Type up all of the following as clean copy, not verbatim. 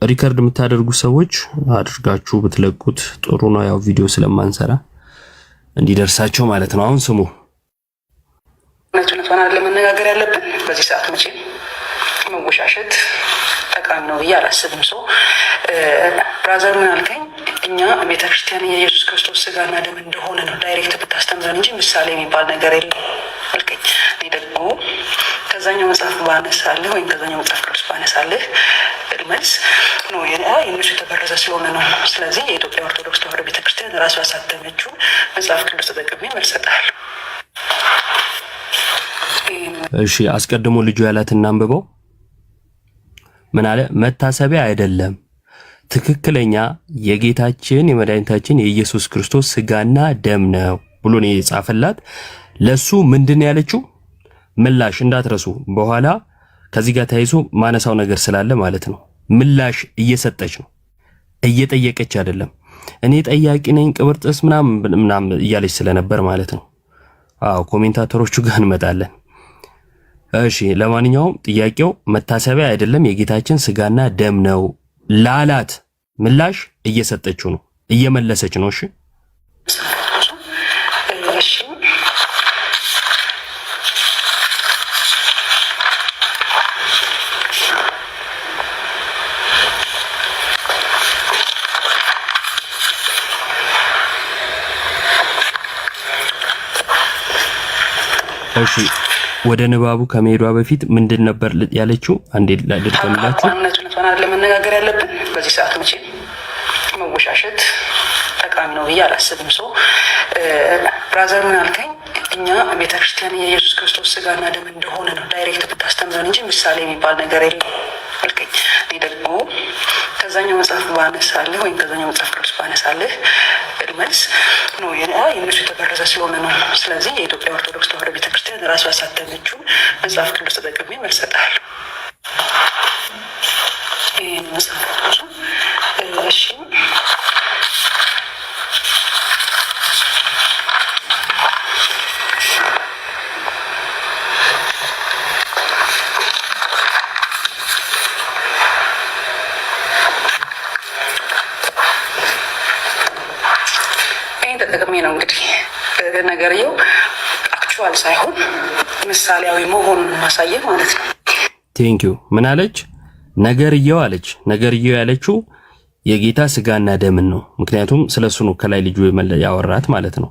ሪከርድ የምታደርጉ ሰዎች አድርጋችሁ ብትለቁት ጥሩ ነው። ያው ቪዲዮ ስለማንሰራ እንዲደርሳቸው ማለት ነው። አሁን ስሙ። ነቱን ለመነጋገር ያለብን በዚህ ሰዓት መቼ መወሻሸት ጠቃሚ ነው ብዬ አላስብም። ሰው ብራዘር ምን አልከኝ? እኛ ቤተክርስቲያን የኢየሱስ ክርስቶስ ስጋና ደም እንደሆነ ነው ዳይሬክት ብታስተምረን እንጂ ምሳሌ የሚባል ነገር የለም አልከኝ። እኔ ደግሞ ከዛኛው መጽሐፍ ባነሳልህ ወይም ከዛኛው መጽሐፍ ቅዱስ ባነሳልህ መልስ ነው የእነሱ የተበረዘ ስለሆነ ነው። ስለዚህ የኢትዮጵያ ኦርቶዶክስ ተዋሕዶ ቤተክርስቲያን ራሱ ያሳተመችው መጽሐፍ ቅዱስ ተጠቅሜ መልስ እሰጥሃለሁ። እሺ አስቀድሞ ልጁ ያላትና አንብበው ምን አለ? መታሰቢያ አይደለም ትክክለኛ የጌታችን የመድኃኒታችን የኢየሱስ ክርስቶስ ስጋና ደም ነው ብሎ ነው የጻፈላት። ለሱ ምንድን ያለችው ምላሽ እንዳትረሱ፣ በኋላ ከዚህ ጋር ተያይዞ ማነሳው ነገር ስላለ ማለት ነው። ምላሽ እየሰጠች ነው፣ እየጠየቀች አይደለም። እኔ ጠያቂ ነኝ ቅብርጥስ ምናምን እያለች ስለነበር ማለት ነው። አዎ ኮሜንታተሮቹ ጋር እንመጣለን። እሺ ለማንኛውም ጥያቄው መታሰቢያ አይደለም የጌታችን ስጋና ደም ነው ላላት ምላሽ እየሰጠችው ነው፣ እየመለሰች ነው። እሺ እሺ ወደ ንባቡ ከመሄዷ በፊት ምንድን ነበር ያለችው? አንዴ ልድገምላችሁ። ነቱን ለመነጋገር ያለብን በዚህ ሰዓት መቼ መወሻሸት ጠቃሚ ነው ብዬ አላስብም። ሰው ብራዘር ምን አልከኝ? እኛ ቤተክርስቲያን የኢየሱስ ክርስቶስ ስጋና ደም እንደሆነ ነው ዳይሬክት ብታስተምረን እንጂ ምሳሌ የሚባል ነገር የለም አልከኝ። እኔ ደግሞ ከዛኛው መጽሐፍ ባነሳልህ ወይም ከዛኛው መጽሐፍ ቅዱስ ባነሳልህ መልስ ነው የእነሱ የተበረዘ ስለሆነ ነው። ስለዚህ የኢትዮጵያ ኦርቶዶክስ ተዋሕዶ ቤተክርስቲያን ራሱ ያሳተመችው መጽሐፍ ቅዱስ ተጠቅሜ መልስ እሰጥሃለሁ። ይህን መጽሐፍ ቅዱስ እሺ ተጠቅሜ ነው እንግዲህ ነገርየው አክቹዋል ሳይሆን ምሳሌያዊ መሆኑን ማሳየት ማለት ነው። ቴንክ ዩ። ምን አለች? ነገርየው አለች። ነገርየው ያለችው የጌታ ስጋና ደምን ነው። ምክንያቱም ስለሱ ነው ከላይ ልጁ ያወራት ማለት ነው።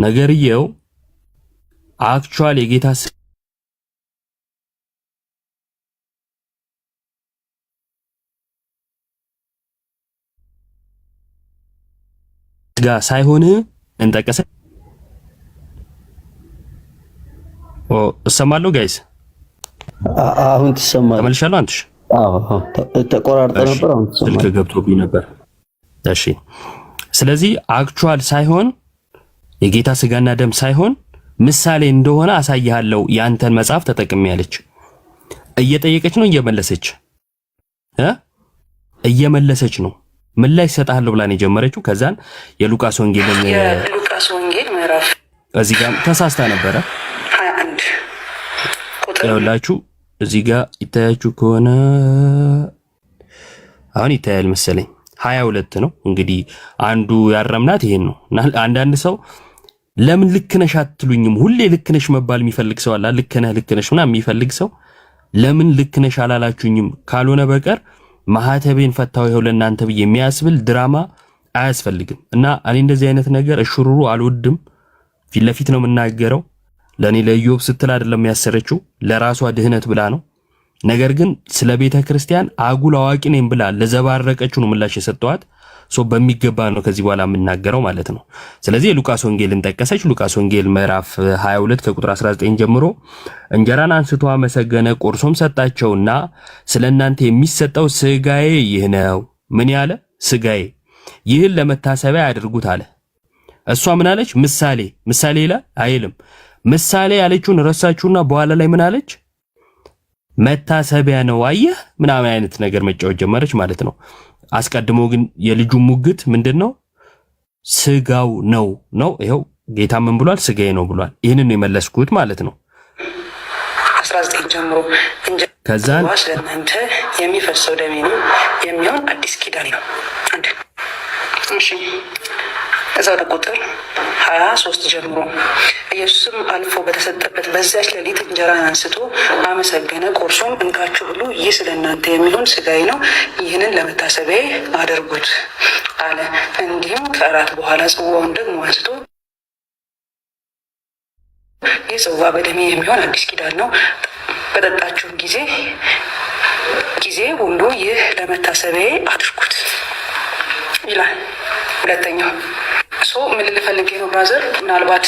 ነገርየው አክቹዋል የጌታ ጋር ሳይሆን እንጠቀሰ እሰማለሁ ጋይስ አሁን ትሰማለህ? ተመልሻለሁ። አንተሽ ተቆራርጠ ነበር፣ አሁን ስልክ ገብቶብኝ ነበር። እሺ ስለዚህ አክቹዋል ሳይሆን የጌታ ስጋና ደም ሳይሆን ምሳሌ እንደሆነ አሳይሃለሁ ያንተን መጽሐፍ ተጠቅሜ ያለች እየጠየቀች ነው እየመለሰች ነው። ምን ላይ ሰጣለሁ ብላ ነው የጀመረችው። ከዛን የሉቃስ ወንጌል ምዕራፍ እዚህ ጋር ተሳስታ ነበረ 21 ቁጥር ያውላችሁ እዚህ ጋር ይታያችሁ ከሆነ አሁን ይታያል መሰለኝ 22 ነው። እንግዲህ አንዱ ያረምናት ይሄን ነው። አንዳንድ ሰው ለምን ልክ ነሽ አትሉኝም? ሁሌ ልክ ነሽ መባል የሚፈልግ ሰው አለ። ልክ ነሽ ምናምን የሚፈልግ ሰው ለምን ልክ ነሽ አላላችሁኝም ካልሆነ በቀር ማህተቤን ፈታው ይሄው ለእናንተ ብዬ የሚያስብል ድራማ አያስፈልግም። እና እኔ እንደዚህ አይነት ነገር እሽሩሩ አልወድም። ፊት ለፊት ነው የምናገረው። ለኔ ለኢዮብ ስትል አይደለም ያሰረችው፣ ለራሷ ድህነት ብላ ነው። ነገር ግን ስለ ቤተ ክርስቲያን አጉል አዋቂ ነኝ ብላ ለዘባረቀችው ነው ምላሽ የሰጠዋት። በሚገባ ነው ከዚህ በኋላ የምናገረው ማለት ነው። ስለዚህ የሉቃስ ወንጌልን ጠቀሰች። ሉቃስ ወንጌል ምዕራፍ 22 ከቁጥር 19 ጀምሮ እንጀራን አንስቶ አመሰገነ፣ ቆርሶም ሰጣቸውና ስለናንተ የሚሰጠው ስጋዬ ይህ ነው። ምን ያለ ስጋዬ፣ ይህን ለመታሰቢያ ያድርጉት አለ። እሷ ምን አለች? ምሳሌ ይላል አይልም። ምሳሌ ያለችውን ረሳችሁና በኋላ ላይ ምን አለች? መታሰቢያ ነው። አየህ ምናምን አይነት ነገር መጫወት ጀመረች ማለት ነው። አስቀድሞ ግን የልጁ ሙግት ምንድነው? ስጋው ነው። ይሄው ጌታ ምን ብሏል? ስጋዬ ነው ብሏል። ይሄንን ነው የመለስኩት ማለት ነው። 19 ጀምሮ ከዛን ስለእናንተ የሚፈሰው ደሜ ነው የሚሆን አዲስ ኪዳን ነው። አንድ እሺ፣ እዛው ቁጥር 23 ጀምሮ ኢየሱስም አልፎ በተሰጠበት በዚያች ሌሊት እንጀራን አንስቶ አመሰገነ፣ ቆርሶም እንካችሁ ሁሉ ይህ ስለ እናንተ የሚሆን ሥጋዬ ነው፣ ይህንን ለመታሰቢያዬ አድርጉት አለ። እንዲህም ከእራት በኋላ ጽዋውን ደግሞ አንስቶ ይህ ጽዋ በደሜ የሚሆን አዲስ ኪዳን ነው፣ በጠጣችሁ ጊዜ ሁሉ ይህ ለመታሰቢያዬ አድርጉት ይላል። ሁለተኛው ምን ልፈልግ ነው ብራዘር? ምናልባት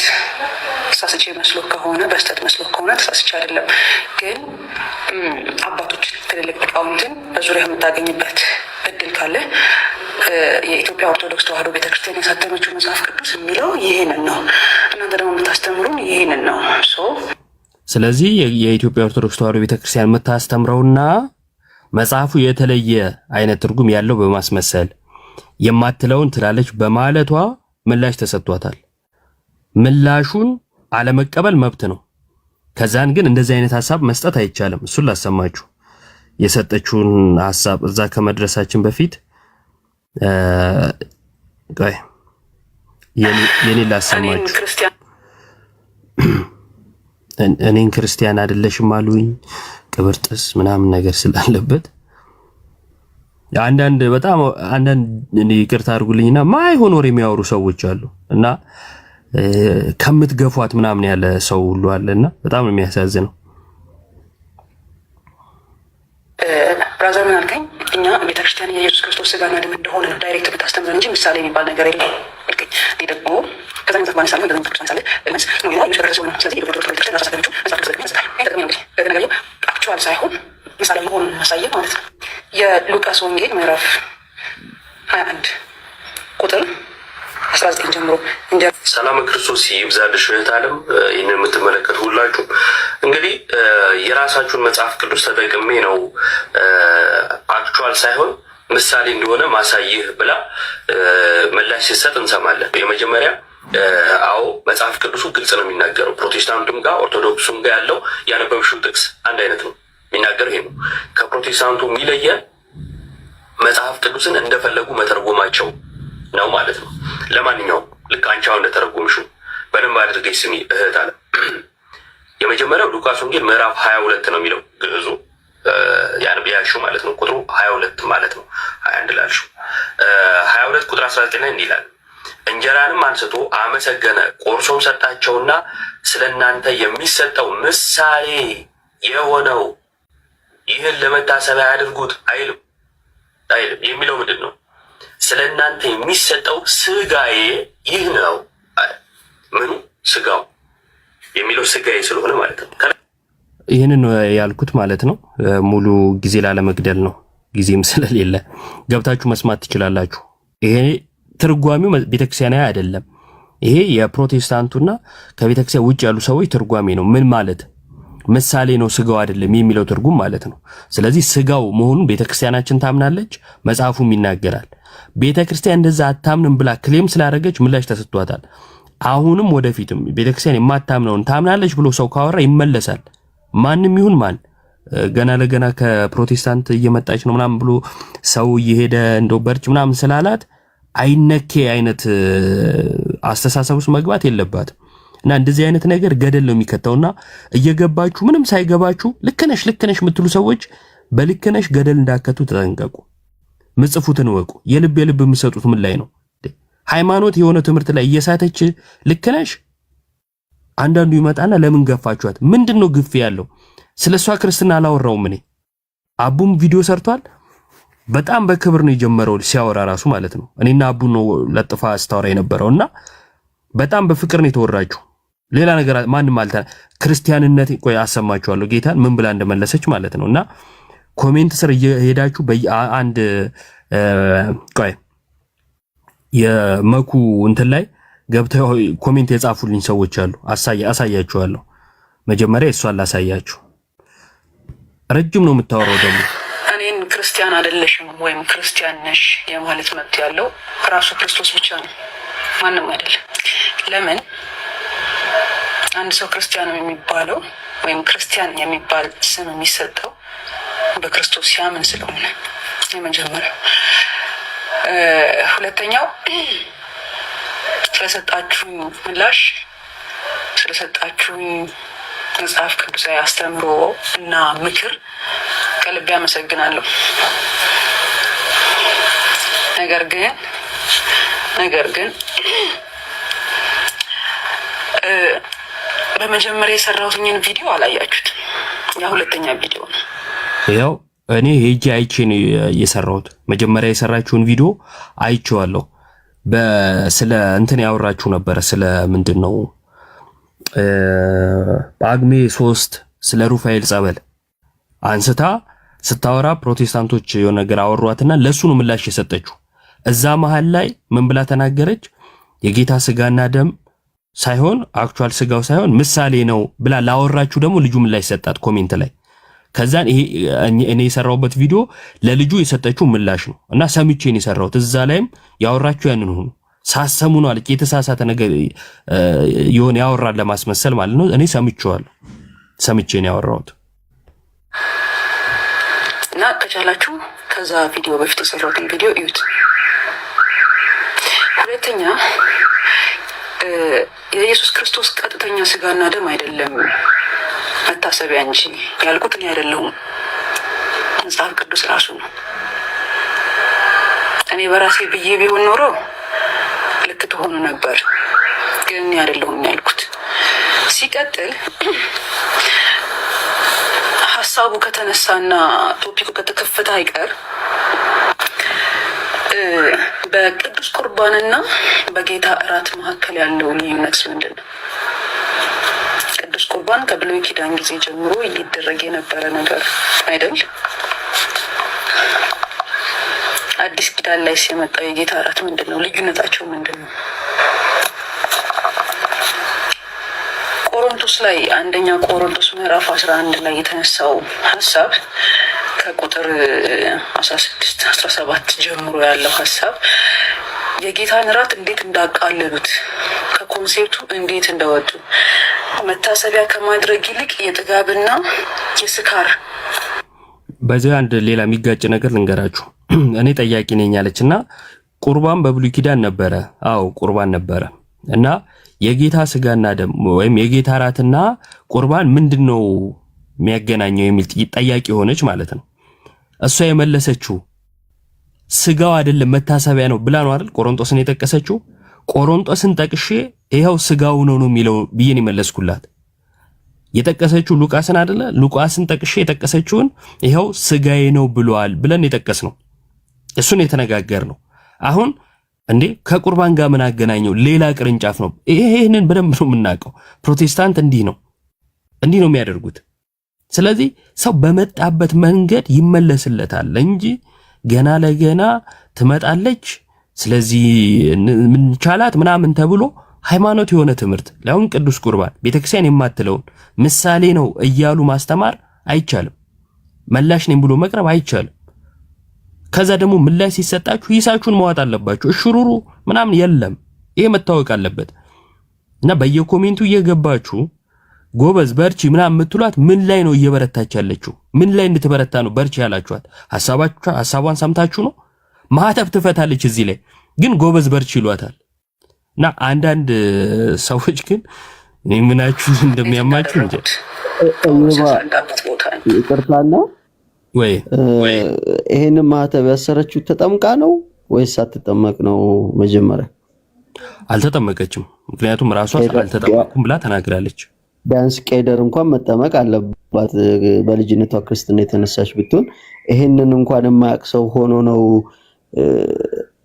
ተሳስቼ መስሎ ከሆነ በስተት መስሎ ከሆነ ተሳስቼ አይደለም፣ ግን አባቶች ትልልቅ ሊቃውንትን በዙሪያ የምታገኝበት እድል ካለ የኢትዮጵያ ኦርቶዶክስ ተዋሕዶ ቤተክርስቲያን ያሳተመችው መጽሐፍ ቅዱስ የሚለው ይህንን ነው። እናንተ ደግሞ የምታስተምሩን ይህንን ነው። ስለዚህ የኢትዮጵያ ኦርቶዶክስ ተዋሕዶ ቤተክርስቲያን የምታስተምረውና መጽሐፉ የተለየ አይነት ትርጉም ያለው በማስመሰል የማትለውን ትላለች በማለቷ ምላሽ ተሰጥቷታል። ምላሹን አለመቀበል መብት ነው። ከዛን ግን እንደዚህ አይነት ሐሳብ መስጠት አይቻልም። እሱን ላሰማችሁ የሰጠችውን ሐሳብ እዛ ከመድረሳችን በፊት የኔ ላሰማችሁ። እኔን ክርስቲያን አይደለሽም አሉኝ ቅብርጥስ ምናምን ነገር ስላለበት አንዳንድ ይቅርታ አድርጉልኝና ማይሆን ወሬ የሚያወሩ ሰዎች አሉ እና ከምትገፏት ምናምን ያለ ሰው ሁሉ አለና በጣም ነው የሚያሳዝነው። ብራዘር ምን አልከኝ? እኛ ቤተክርስቲያን የኢየሱስ ክርስቶስ ሥጋና ደም እንደሆነ ዳይሬክት ብታስተምረን እንጂ ምሳሌ የሚባል ነገር የለም አልከኝ። እኔ ደግሞ ከዛ ነው ተባለ ሳለ እንደዚህ ክርስቲያን ሳለ ለምስ ነው ይላል ይሽከረከ ነው። ስለዚህ የዶክተር ቤተክርስቲያን ራሳቸው መጽሐፍ ቅዱስ ይመስላል ነገር አክቹዋል ሳይሆን ምሳሌ መሆኑን ማሳየት ማለት ነው። የሉቃስ ወንጌል ምዕራፍ 21 ቁጥር 19 ጀምሮ ሰላም ክርስቶስ ይብዛልሽ እህት ዓለም። ይህንን የምትመለከቱ ሁላችሁ እንግዲህ የራሳችሁን መጽሐፍ ቅዱስ ተጠቅሜ ነው አክቹዋል ሳይሆን ምሳሌ እንደሆነ ማሳይህ ብላ ምላሽ ሲሰጥ እንሰማለን። የመጀመሪያ አዎ መጽሐፍ ቅዱሱ ግልጽ ነው የሚናገረው። ፕሮቴስታንቱም ጋር ኦርቶዶክሱም ጋር ያለው ያነበብሽው ጥቅስ አንድ አይነት ነው የሚናገር። ይሄ ነው ከፕሮቴስታንቱ የሚለየን መጽሐፍ ቅዱስን እንደፈለጉ መተርጎማቸው ነው ማለት ነው። ለማንኛውም ልክ አንቺ አሁን እንደተረጎምሽው በደንብ አድርገሽ ስሚ እህት አለ። የመጀመሪያው ሉቃስ ወንጌል ምዕራፍ 22 ነው የሚለው ግዕዙ ያልሽው ማለት ነው። ቁጥሩ 22 ማለት ነው። 21 ላልሽው 22 ቁጥር 19 ላይ እንዲህ ይላል፣ እንጀራንም አንስቶ አመሰገነ፣ ቆርሶም ሰጣቸውና ስለ እናንተ የሚሰጠው ምሳሌ የሆነው ይህን ለመታሰቢያ ያድርጉት አይልም። የሚለው ምንድን ነው? ስለ እናንተ የሚሰጠው ሥጋዬ ይህ ነው። ምኑ? ሥጋው የሚለው ሥጋዬ ስለሆነ ማለት ነው። ይህንን ያልኩት ማለት ነው። ሙሉ ጊዜ ላለመግደል ነው፣ ጊዜም ስለሌለ ገብታችሁ መስማት ትችላላችሁ። ይሄ ትርጓሚው ቤተክርስቲያናዊ አይደለም። ይሄ የፕሮቴስታንቱና ከቤተክርስቲያን ውጭ ያሉ ሰዎች ትርጓሜ ነው። ምን ማለት ምሳሌ ነው ሥጋው አይደለም የሚለው ትርጉም ማለት ነው። ስለዚህ ሥጋው መሆኑን ቤተክርስቲያናችን ታምናለች፣ መጽሐፉም ይናገራል። ቤተክርስቲያን እንደዛ አታምንም ብላ ክሌም ስላደረገች ምላሽ ተሰጥቷታል። አሁንም ወደፊትም ቤተክርስቲያን የማታምነውን ታምናለች ብሎ ሰው ካወራ ይመለሳል። ማንም ይሁን ማን ገና ለገና ከፕሮቴስታንት እየመጣች ነው ምናምን ብሎ ሰው እየሄደ እንደው በርጭ ምናምን ስላላት አይነኬ አይነት አስተሳሰብ ውስጥ መግባት የለባትም። እና እንደዚህ አይነት ነገር ገደል ነው የሚከተውና እየገባችሁ ምንም ሳይገባችሁ ልክነሽ የምትሉ ሰዎች በልክነሽ ገደል እንዳከቱ ተጠንቀቁ። ምጽፉትን ወቁ። የልብ የምትሰጡት ምን ላይ ነው? ሃይማኖት የሆነ ትምህርት ላይ እየሳተች ልክነሽ አንዳንዱ ይመጣና ለምን ገፋችኋት? ምንድነው ግፍ ያለው? ስለሷ ክርስትና አላወራውም እኔ። አቡም ቪዲዮ ሰርቷል። በጣም በክብር ነው የጀመረው ሲያወራ ራሱ ማለት ነው። እኔና አቡ ነው ለጥፋ አስተዋራ የነበረውና በጣም በፍቅር ነው የተወራችሁ። ሌላ ነገር ማንም አልታ ክርስቲያንነት ቆይ አሰማችኋለሁ ጌታን ምን ብላ እንደመለሰች ማለት ነውና ኮሜንት ስር እየሄዳችሁ በአንድ ቆይ የመኩ እንትን ላይ ገብተው ኮሜንት የጻፉልኝ ሰዎች አሉ። አሳያችኋለሁ። መጀመሪያ እሷን ላሳያችሁ። ረጅም ነው የምታወራው ደግሞ እኔን ክርስቲያን አይደለሽም ወይም ክርስቲያን ነሽ የማለት መብት ያለው ራሱ ክርስቶስ ብቻ ነው፣ ማንም አይደለም። ለምን አንድ ሰው ክርስቲያን የሚባለው ወይም ክርስቲያን የሚባል ስም የሚሰጠው በክርስቶስ ሲያምን ስለሆነ የመጀመሪያው። ሁለተኛው ስለሰጣችሁኝ ምላሽ፣ ስለሰጣችሁኝ መጽሐፍ ቅዱሳዊ አስተምሮ እና ምክር ከልቤ አመሰግናለሁ። ነገር ግን በመጀመሪያ የሰራሁትን ቪዲዮ አላያችሁትም። ያ ሁለተኛ ቪዲዮ ነው። ያው እኔ ሄጄ አይቼ ነው የሰራሁት። መጀመሪያ የሰራችሁን ቪዲዮ አይቼዋለሁ። ስለ እንትን ያወራችሁ ነበር። ስለ ምንድነው ጳጉሜ 3 ስለ ሩፋኤል ጸበል አንስታ ስታወራ ፕሮቴስታንቶች የሆነ ነገር አወሯትና ለሱ ነው ምላሽ የሰጠችው። እዛ መሃል ላይ ምን ብላ ተናገረች? የጌታ ስጋና ደም ሳይሆን አክቹአል ስጋው ሳይሆን ምሳሌ ነው ብላ ላወራችሁ ደግሞ ልጁ ምላሽ ሰጣት ኮሜንት ላይ። ከዛን ይሄ እኔ የሰራሁበት ቪዲዮ ለልጁ የሰጠችው ምላሽ ነው እና ሰምቼ ነው የሰራሁት። እዛ ላይም ያወራችሁ ያንን ሆኖ ሳሰሙ ነው አለች። የተሳሳተ ነገር የሆነ ያወራል ለማስመሰል ማለት ነው። እኔ ሰምቼዋለሁ፣ ሰምቼ ነው ያወራሁት። እና ከቻላችሁ ከዛ ቪዲዮ በፊት የሰራሁትን ቪዲዮ እዩት። ሁለተኛ የኢየሱስ ክርስቶስ ቀጥተኛ ስጋና ደም አይደለም መታሰቢያ እንጂ ያልኩት እኔ አይደለሁም፣ መጽሐፍ ቅዱስ ራሱ ነው። እኔ በራሴ ብዬ ቢሆን ኖሮ ልክ ትሆኑ ነበር፣ ግን እኔ አይደለሁም ያልኩት። ሲቀጥል ሀሳቡ ከተነሳና ቶፒኩ ከተከፈተ አይቀር በቅዱስ ቁርባንና በጌታ እራት መካከል ያለው ልዩነት ምንድን ነው? ቅዱስ ቁርባን ከብሉይ ኪዳን ጊዜ ጀምሮ ይደረግ የነበረ ነገር አይደል? አዲስ ኪዳን ላይ ሲመጣው የጌታ እራት ምንድን ነው? ልዩነታቸው ምንድን ነው? ቆሮንቶስ ላይ አንደኛ ቆሮንቶስ ምዕራፍ 11 ላይ የተነሳው ሀሳብ ከቁጥር 16 17 ጀምሮ ያለው ሀሳብ የጌታን እራት እንዴት እንዳቃለሉት፣ ከኮንሴፕቱ እንዴት እንደወጡ፣ መታሰቢያ ከማድረግ ይልቅ የጥጋብና የስካር። በዚህ አንድ ሌላ የሚጋጭ ነገር ልንገራችሁ። እኔ ጠያቂ ነኝ አለችና ቁርባን በብሉይ ኪዳን ነበረ። አዎ ቁርባን ነበረ እና የጌታ ስጋና ደም ወይም የጌታ እራትና ቁርባን ምንድነው የሚያገናኘው የሚል ጠያቂ ሆነች ማለት ነው። እሷ የመለሰችው ስጋው አይደለም መታሰቢያ ነው ብላ ነው አይደል ቆሮንቶስን የጠቀሰችው። ቆሮንቶስን ጠቅሼ ይሄው ስጋው ነው የሚለው ብዬን የመለስኩላት። የጠቀሰችው ሉቃስን አይደለ? ሉቃስን ጠቅሼ የጠቀሰችውን ይሄው ስጋዬ ነው ብሏል ብለን የጠቀስ ነው። እሱን የተነጋገር ነው። አሁን እንዴ ከቁርባን ጋር ምን አገናኘው? ሌላ ቅርንጫፍ ነው። ይሄንን በደንብ ነው የምናውቀው። ፕሮቴስታንት እንዲህ ነው የሚያደርጉት። ስለዚህ ሰው በመጣበት መንገድ ይመለስለታል እንጂ ገና ለገና ትመጣለች፣ ስለዚህ ምን ቻላት ምናምን ተብሎ ሃይማኖት የሆነ ትምህርት ለሁን ቅዱስ ቁርባን ቤተክርስቲያን የማትለውን ምሳሌ ነው እያሉ ማስተማር አይቻልም። መላሽ ነኝ ብሎ መቅረብ አይቻልም። ከዛ ደግሞ ምላሽ ሲሰጣችሁ ሂሳችሁን መዋጥ አለባችሁ። እሽሩሩ ምናምን የለም። ይሄ መታወቅ አለበት እና በየኮሜንቱ እየገባችሁ ጎበዝ በርቺ ምናምን የምትሏት ምን ላይ ነው እየበረታች ያለችው? ምን ላይ እንድትበረታ ነው በርቺ ያላችኋት? ሐሳቧን ሰምታችሁ ነው? ማህተብ ትፈታለች እዚህ ላይ ግን ጎበዝ በርቺ ይሏታል። እና አንዳንድ ሰዎች ግን ምናችሁ እንደሚያማችሁ እንጂ ይቅርታና ወይ ይሄንን ማህተብ ያሰረችው ተጠምቃ ነው ወይስ አትጠመቅ ነው? መጀመሪያ አልተጠመቀችም። ምክንያቱም ራሷ አልተጠመቅኩም ብላ ተናግራለች። ቢያንስ ቄደር እንኳን መጠመቅ አለባት። በልጅነቷ ክርስትና የተነሳች ብትሆን ይሄንን እንኳን የማያውቅ ሰው ሆኖ ነው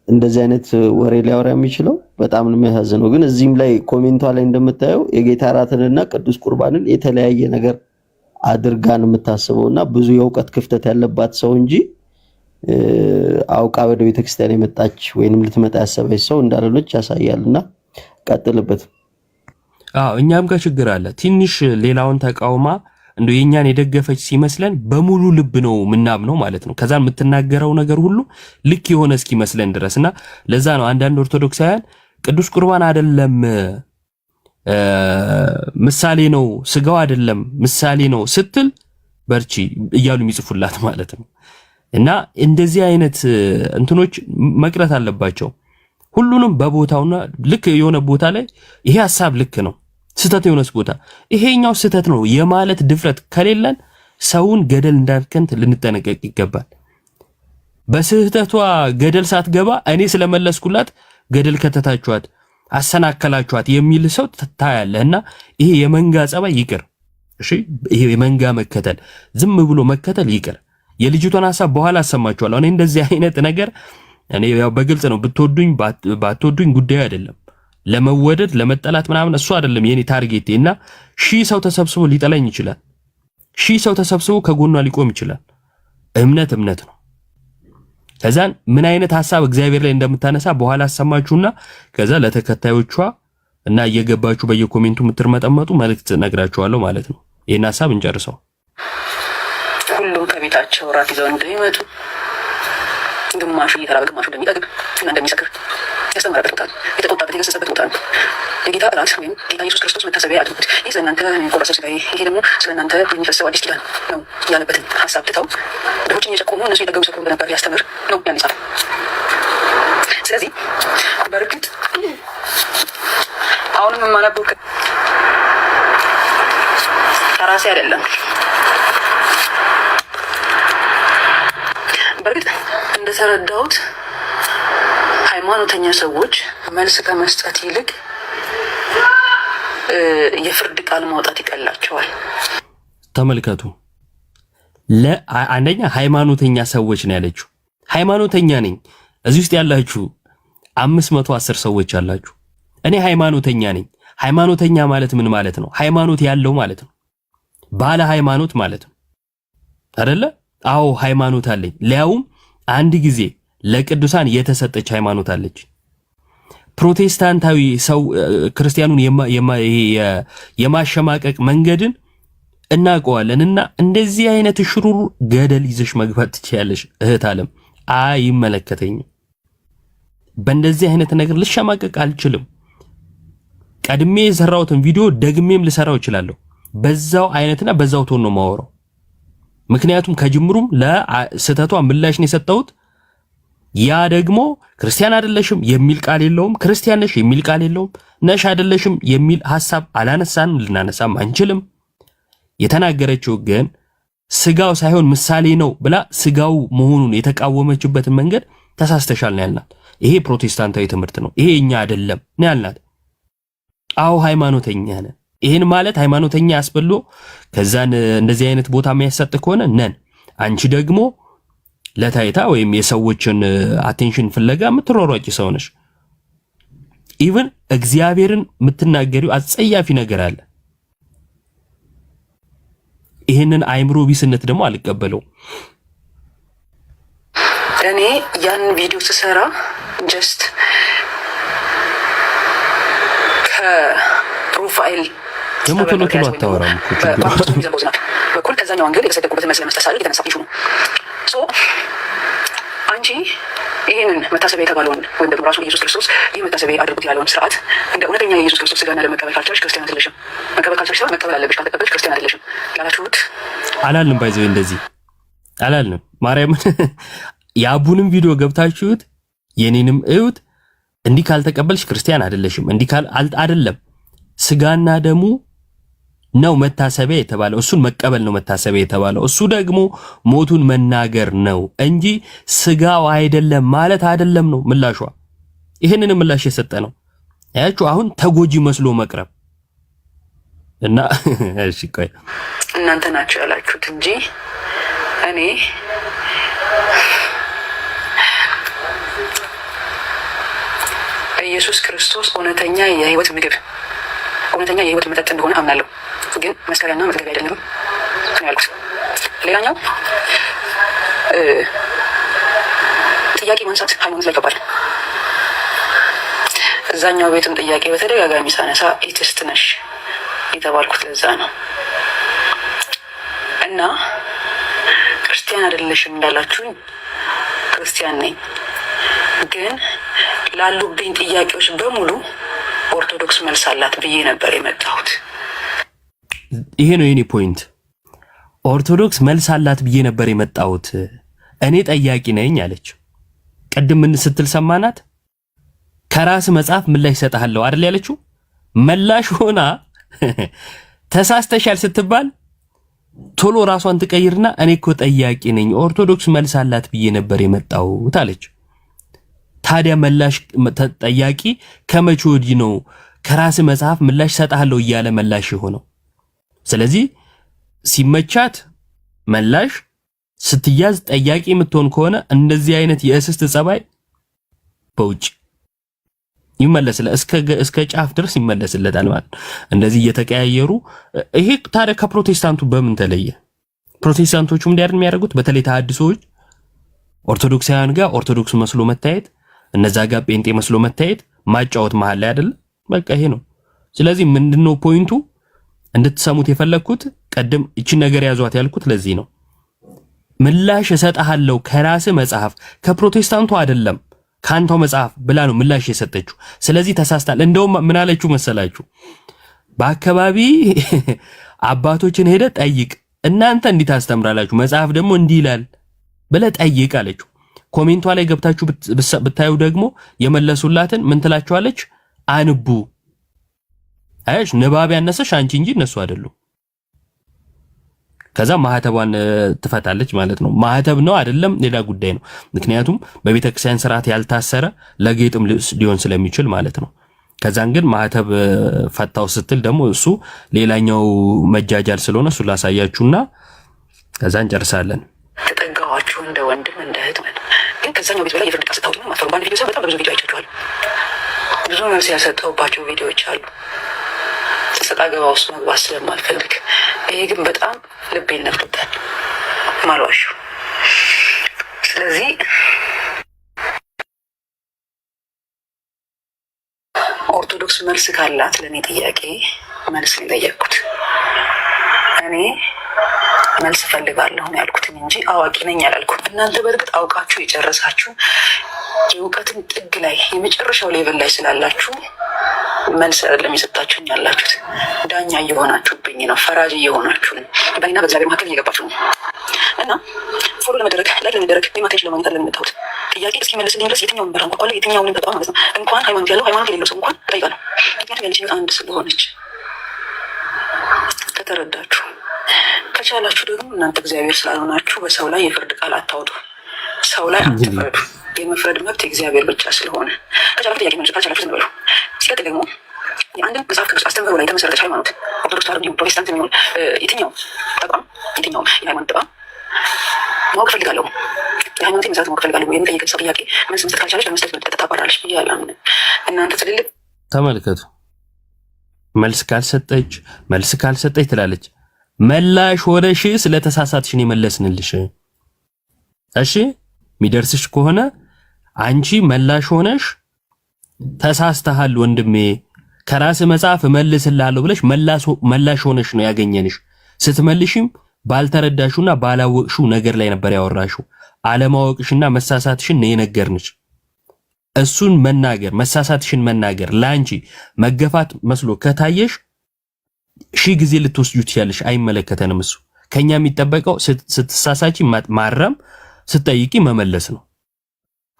እንደዚህ አይነት ወሬ ሊያወራ የሚችለው። በጣም ነው የሚያሳዝነው። ግን እዚህም ላይ ኮሜንቷ ላይ እንደምታየው የጌታ እራትንና ቅዱስ ቁርባንን የተለያየ ነገር አድርጋን የምታስበውና ብዙ የእውቀት ክፍተት ያለባት ሰው እንጂ አውቃ ወደ ቤተክርስቲያን የመጣች ወይንም ልትመጣ ያሰበች ሰው እንዳልሆነች ያሳያልና ቀጥልበት። እኛም ጋር ችግር አለ። ትንሽ ሌላውን ተቃውማ እንደው የኛን የደገፈች ሲመስለን በሙሉ ልብ ነው ምናምነው ማለት ነው። ከዛን የምትናገረው ነገር ሁሉ ልክ የሆነ እስኪመስለን ድረስና ለዛ ነው አንዳንድ ኦርቶዶክሳውያን ቅዱስ ቁርባን አይደለም ምሳሌ ነው፣ ስጋው አይደለም ምሳሌ ነው ስትል በርቺ እያሉ የሚጽፉላት ማለት ነው። እና እንደዚህ አይነት እንትኖች መቅረት አለባቸው። ሁሉንም በቦታውና ልክ የሆነ ቦታ ላይ ይሄ ሐሳብ ልክ ነው፣ ስህተት የሆነስ ቦታ ይሄኛው ስህተት ነው የማለት ድፍረት ከሌለን ሰውን ገደል እንዳንከት ልንጠነቀቅ ይገባል። በስህተቷ ገደል ሳትገባ እኔ ስለመለስኩላት ገደል ከተታችኋት አሰናከላችኋት የሚል ሰው ታያለህና ይሄ የመንጋ ጸባይ ይቅር። እሺ ይሄ የመንጋ መከተል ዝም ብሎ መከተል ይቅር። የልጅቷን ሐሳብ በኋላ አሰማችኋለሁ። እኔ እንደዚህ አይነት ነገር እኔ ያው በግልጽ ነው፣ ብትወዱኝ ባትወዱኝ ጉዳዩ አይደለም። ለመወደድ ለመጠላት ምናምን እሱ አይደለም የኔ ታርጌቴ። እና ሺህ ሰው ተሰብስቦ ሊጠላኝ ይችላል፣ ሺህ ሰው ተሰብስቦ ከጎኗ ሊቆም ይችላል። እምነት ነው። ከዛን ምን አይነት ሐሳብ እግዚአብሔር ላይ እንደምታነሳ በኋላ አሰማችሁና ከዛ ለተከታዮቿ እና እየገባችሁ በየኮሜንቱ የምትርመጠመጡ መልእክት ነግራችኋለሁ ማለት ነው። ይሄን ሐሳብ እንጨርሰው። ሁሉም ከቤታቸው ራት ይዘው እንደሚመጡ ግማሹ እየተራበ ግማሹ እንደሚጠግብ እና እንደሚሰክር ያስተምረበት ቦታ ነው። የተቆጣበት የገሰጸበት ቦታ ነው። የጌታ እራት ወይም ጌታ ኢየሱስ ክርስቶስ መታሰቢያ አድርጉት፣ ይህ ስለእናንተ የሚቆረሰው ሥጋዬ፣ ይሄ ደግሞ ስለእናንተ የሚፈሰው አዲስ ኪዳን ነው ያለበትን ሐሳብ ትተው ድሆችን እየጨቆሙ እነሱ የጠገቡ ሰክሩ እንደነበር ያስተምር ነው ያን ጻፈ። ስለዚህ በእርግጥ አሁንም የማነበው ከራሴ አይደለም። በእርግጥ እንደተረዳሁት ሃይማኖተኛ ሰዎች መልስ ከመስጠት ይልቅ የፍርድ ቃል ማውጣት ይቀላቸዋል። ተመልከቱ። ለአንደኛ ሃይማኖተኛ ሰዎች ነው ያለችው። ሃይማኖተኛ ነኝ እዚህ ውስጥ ያላችሁ 510 ሰዎች አላችሁ። እኔ ሃይማኖተኛ ነኝ። ሃይማኖተኛ ማለት ምን ማለት ነው? ሃይማኖት ያለው ማለት ነው። ባለ ሃይማኖት ማለት ነው አይደለ? አዎ ሃይማኖት አለኝ። ሊያውም አንድ ጊዜ ለቅዱሳን የተሰጠች ሃይማኖት አለች። ፕሮቴስታንታዊ ሰው ክርስቲያኑን የማሸማቀቅ መንገድን እናውቀዋለንና እንደዚህ አይነት ሽሩሩ ገደል ይዘሽ መግባት ትችያለሽ እህት ዓለም። አይመለከተኝም። በእንደዚህ አይነት ነገር ልሸማቀቅ አልችልም። ቀድሜ የሰራሁትን ቪዲዮ ደግሜም ልሰራው እችላለሁ። በዛው አይነትና በዛው ቶን ነው ማወራው። ምክንያቱም ከጅምሩም ለስተቷ ምላሽ ነው የሰጠሁት። ያ ደግሞ ክርስቲያን አይደለሽም የሚል ቃል የለውም፣ ክርስቲያን ነሽ የሚል ቃል የለውም፣ ነሽ አይደለሽም የሚል ሐሳብ አላነሳንም፣ ልናነሳም አንችልም። የተናገረችው ግን ስጋው ሳይሆን ምሳሌ ነው ብላ ስጋው መሆኑን የተቃወመችበትን መንገድ ተሳስተሻል ነው ያልናት። ይሄ ፕሮቴስታንታዊ ትምህርት ነው፣ ይሄ እኛ አይደለም ነው ያልናት። አዎ ሃይማኖተኛ ነን። ይሄን ማለት ሃይማኖተኛ ያስበሎ ከዛን እንደዚህ አይነት ቦታ የሚያሰጥ ከሆነ ነን። አንቺ ደግሞ ለታይታ ወይም የሰዎችን አቴንሽን ፍለጋ የምትሯሯጪ ሰው ነሽ። ኢቭን እግዚአብሔርን የምትናገሪው አጸያፊ ነገር አለ። ይሄንን አይምሮ ቢስነት ደግሞ አልቀበለው። እኔ ያን ቪዲዮ ስሰራ ጀስት ከፕሮፋይል ደግሞ ቶሎ አታወራም በኩል ከዛኛው አንገል የተሰደቁበትን መስለ መስጠት ሳለ የተነሳብሽ ነው። ሶ አንቺ ይሄንን መታሰቢያ የተባለውን ወይም ደግሞ ራሱ ኢየሱስ ክርስቶስ ይህ መታሰቢያ አድርጉት ያለውን ስርዓት እንደ እውነተኛ የኢየሱስ ክርስቶስ ስጋና ደም መቀበል ካልቻልሽ ክርስቲያን አይደለሽም። መቀበል ካልቻልሽ መቀበል አለብሽ፣ ካልተቀበልሽ ክርስቲያን አይደለሽም ያላችሁት አላልንም። ባይዘው እንደዚህ አላልንም። ማርያምን የአቡንም ቪዲዮ ገብታችሁት የኔንም እዩት። እንዲህ ካልተቀበልሽ ክርስቲያን አይደለሽም፣ እንዲህ ካል አይደለም። ስጋና ደሙ ነው መታሰቢያ የተባለው፣ እሱን መቀበል ነው መታሰቢያ የተባለው። እሱ ደግሞ ሞቱን መናገር ነው እንጂ ስጋው አይደለም ማለት አይደለም ነው ምላሿ። ይሄንን ምላሽ የሰጠ ነው ያችሁ። አሁን ተጎጂ መስሎ መቅረብ እና እሺ ቆይ እናንተ ናችሁ ያላችሁት እንጂ እኔ ኢየሱስ ክርስቶስ እውነተኛ የህይወት ምግብ እውነተኛ የህይወት መጠጥ እንደሆነ አምናለሁ። ግን መስከሪያና መጥገቢያ አይደለም ነው ያልኩት። ሌላኛው ጥያቄ ማንሳት ሃይማኖት ላይ ይገባል። እዛኛው ቤትም ጥያቄ በተደጋጋሚ ሳነሳ ኤቲስት ነሽ የተባልኩት ለዛ ነው። እና ክርስቲያን አይደለሽም እንዳላችሁኝ ክርስቲያን ነኝ። ግን ላሉብኝ ጥያቄዎች በሙሉ ኦርቶዶክስ መልስ አላት ብዬ ነበር የመጣሁት። ይሄ ነው የኔ ፖይንት። ኦርቶዶክስ መልስ አላት ብዬ ነበር የመጣሁት። እኔ ጠያቂ ነኝ አለች። ቀድም ምን ስትል ሰማናት? ከራስ መጽሐፍ ምላሽ ሰጣለሁ አይደል ያለችው። መላሽ ሆና ተሳስተሻል ስትባል ቶሎ ራሷን ትቀይርና እኔ እኮ ጠያቂ ነኝ ኦርቶዶክስ መልስ አላት ብዬ ነበር የመጣሁት አለች። ታዲያ መላሽ ጠያቂ ከመቼ ወዲህ ነው ከራስ መጽሐፍ ምላሽ ሰጣለሁ እያለ መላሽ የሆነው? ስለዚህ ሲመቻት መላሽ ስትያዝ ጠያቂ የምትሆን ከሆነ እንደዚህ አይነት የእስስት ጸባይ በውጭ ይመለስለ እስከ ጫፍ ድረስ ይመለስለታል ማለት ነው። እንደዚህ እየተቀያየሩ ይሄ ታዲያ ከፕሮቴስታንቱ በምን ተለየ? ፕሮቴስታንቶቹም እንዲያደርግ የሚያደርጉት በተለይ ተሐድሶዎች ኦርቶዶክሳውያን ጋር ኦርቶዶክስ መስሎ መታየት፣ እነዛ ጋር ጴንጤ መስሎ መታየት፣ ማጫወት መሃል ላይ አይደል? በቃ ይሄ ነው። ስለዚህ ምንድነው ፖይንቱ እንድትሰሙት የፈለኩት? ቀደም እቺን ነገር ያዟት ያልኩት ለዚህ ነው። ምላሽ እሰጥሃለሁ ከራስ መጽሐፍ ከፕሮቴስታንቱ አይደለም ካንተው መጽሐፍ ብላ ነው ምላሽ የሰጠችው። ስለዚህ ተሳስታል። እንደውም ምን አለችው መሰላችሁ? በአካባቢ አባቶችን ሄደ ጠይቅ፣ እናንተ እንዲህ ታስተምራላችሁ፣ መጽሐፍ ደግሞ እንዲህ ይላል ብለህ ጠይቅ አለችው። ኮሜንቷ ላይ ገብታችሁ ብታዩ ደግሞ የመለሱላትን ምን ትላችኋለች? አንቡ። አይሽ ንባብ ያነሰሽ አንቺ እንጂ እነሱ አይደሉም። ከዛ ማህተቧን ትፈታለች ማለት ነው። ማህተብ ነው አይደለም ሌላ ጉዳይ ነው። ምክንያቱም በቤተክርስቲያን ስርዓት ያልታሰረ ለጌጥም ሊሆን ስለሚችል ማለት ነው። ከዛን ግን ማህተብ ፈታው ስትል ደግሞ እሱ ሌላኛው መጃጃል ስለሆነ እሱ ላሳያችሁና ከዛ እንጨርሳለን። ተጠጋኋችሁ እንደ ወንድም እንደ እህት ማለት ግን ከዛኛው ቤት በላይ የፍርድ ቃል ስታውጡ ነው ማፈሩ። ባንድ ቪዲዮ በጣም ብዙ ቪዲዮ አይቻችኋል። ብዙ መልስ ያሰጠሁባቸው ቪዲዮዎች አሉ። ሰጣ ገባ ውስጥ መግባት ስለማልፈልግ ይሄ ግን በጣም ልቤን ነክቶታል ማልዋሹ። ስለዚህ ኦርቶዶክስ መልስ ካላት ለእኔ ጥያቄ መልስ ነው የጠየቅኩት። እኔ መልስ እፈልጋለሁ ነው ያልኩትኝ እንጂ አዋቂ ነኝ አላልኩም። እናንተ በእርግጥ አውቃችሁ የጨረሳችሁ የእውቀትን ጥግ ላይ የመጨረሻው ሌቭል ላይ ስላላችሁ መልስ አይደለም የሰጣችሁኝ ያላችሁት። ዳኛ እየሆናችሁብኝ ነው፣ ፈራጅ እየሆናችሁ ነው። በእኔና በእግዚአብሔር መካከል እየገባችሁ ነው። እና ፎሎ ለመደረግ ላይ ለመደረግ ሊማቴጅ ለማግኘት ለምታውት ጥያቄ እስኪመልስልኝ ድረስ የትኛውን በር አንኳኳለሁ፣ የትኛውንም ተቋም ማለት ነው። እንኳን ሃይማኖት ያለው ሃይማኖት የሌለው ሰው እንኳን እጠይቃለሁ። ምክንያቱም ያለች ህይወት አንድ ስለሆነች። ከተረዳችሁ ከቻላችሁ ደግሞ እናንተ እግዚአብሔር ስላልሆናችሁ በሰው ላይ የፍርድ ቃል አታውጡ፣ ሰው ላይ አትፍረዱ። የመፍረድ መብት የእግዚአብሔር ብቻ ስለሆነ ከቻላችሁ ጥያቄ መልሱ፣ ካልቻላችሁ ዝም በሉ። ሲቀጥል ደግሞ የአንድን መጽሐፍ ቅዱስ አስተምህሮ ላይ የተመሰረተች ሃይማኖት ኦርቶዶክስ ተዋሕዶ እንዲሁም ፕሮቴስታንት የሚሆን የትኛው ተቋም የትኛውም የሃይማኖት ተቋም ማወቅ እፈልጋለሁ፣ የሃይማኖት መሰረት ማወቅ እፈልጋለሁ። የሚጠይቅን ሰው ጥያቄ መልስ መስጠት ካልቻለች ለመስጠት ታባራለች ብዬ አላምንም። እናንተ ትልልቅ ተመልከቱ፣ መልስ ካልሰጠች ትላለች። መላሽ ወረሽ ስለተሳሳትሽን የመለስንልሽ። እሺ ሚደርስሽ ከሆነ አንቺ መላሽ ሆነሽ ተሳስተሃል ወንድሜ ከራስ መጽሐፍ እመልስልሃለሁ ብለሽ መላሽ ሆነሽ ነው ያገኘንሽ። ስትመልሽም ባልተረዳሹና ባላወቅሹ ነገር ላይ ነበር ያወራሹ። አለማወቅሽና መሳሳትሽን ነው የነገርንሽ። እሱን መናገር መሳሳትሽን መናገር ላንቺ መገፋት መስሎ ከታየሽ ሺህ ጊዜ ልትወስጁ ትችያለሽ። አይመለከተንም። እሱ ከኛ የሚጠበቀው ስትሳሳቺ ማረም፣ ስትጠይቂ መመለስ ነው።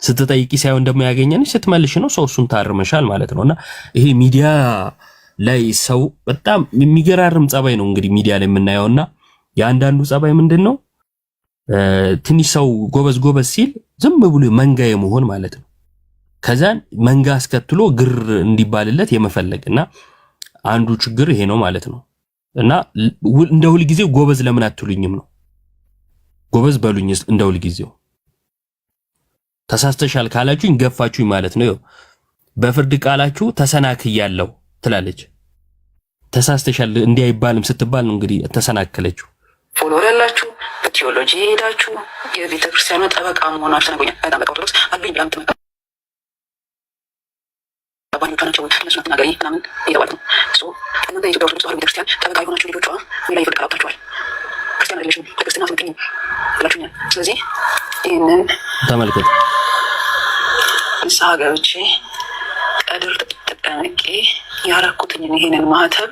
ስትጠይቂ ሳይሆን ደግሞ ያገኘንሽ ስትመልሽ ነው። ሰው እሱን ታርመሻል ማለት ነውና ይሄ ሚዲያ ላይ ሰው በጣም የሚገራርም ጸባይ ነው እንግዲህ ሚዲያ ላይ የምናየውና የአንዳንዱ ጸባይ ምንድነው? ትንሽ ሰው ጎበዝ ሲል ዝም ብሎ መንጋ የመሆን ማለት ነው። ከዛን መንጋ አስከትሎ ግር እንዲባልለት የመፈለግና አንዱ ችግር ይሄ ነው ማለት ነው። እና እንደ ሁል ጊዜው ጎበዝ ለምን አትሉኝም ነው? ጎበዝ በሉኝ እንደ ሁል ጊዜው። ተሳስተሻል ካላችሁኝ ገፋችሁኝ ማለት ነው። በፍርድ ቃላችሁ ተሰናክያለሁ ትላለች። ተሳስተሻል እንዲህ አይባልም ስትባል ነው እንግዲህ ተሰናከለችው። ፎሎወር ያላችሁ በቲዮሎጂ ሄዳችሁ የቤተ ክርስቲያኗ ጠበቃ መሆናችሁ ነገኛ በጣም በቃ ኦርቶዶክስ አሉኝ ብላም ትመጣ ባኞቿ ናቸው እነሱ ናትናገሪ ምናምን እየተባለ ነው። እናንተ የኢትዮጵያ ኦርቶዶክስ ተዋሕዶ ቤተክርስቲያን ጠበቃ የሆናችሁ ልጆቿ ምን ላይ ፍርድ ቃላታችኋል? ክርስቲያን አይደለሽም ለክርስትና አትመጥኝም ብላችሁኛል። ስለዚህ ይህንን ተመልከቱ። ንስሐ ገብቼ ቀድር ተጠንቄ ያረኩትኝን ይሄንን ማህተብ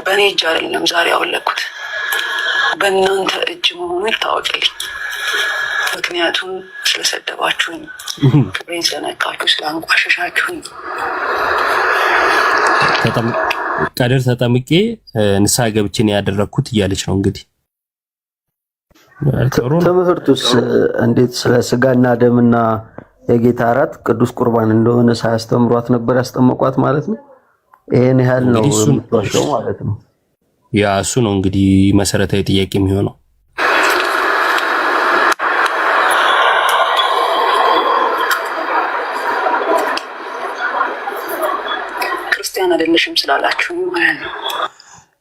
በእኔ እጅ አይደለም ዛሬ አወለኩት፣ በእናንተ እጅ መሆኑ ይታወቅልኝ። ምክንያቱም ስለሰደባችሁኝ፣ ክብሬን ስለነካችሁ፣ ስላንቋሸሻችሁኝ ቀደር ተጠምቄ ንስሐ ገብቼ ነው ያደረኩት እያለች ነው እንግዲህ። ትምህርቱስ እንዴት ስለ ስጋና ደምና የጌታ እራት ቅዱስ ቁርባን እንደሆነ ሳያስተምሯት ነበር ያስጠመቋት ማለት ነው? ይሄን ያህል ነው የምትዋሸው ማለት ነው? ያ እሱ ነው እንግዲህ መሰረታዊ ጥያቄ የሚሆነው። ክርስቲያን አይደለሽም ስላላችሁ ማለት ነው።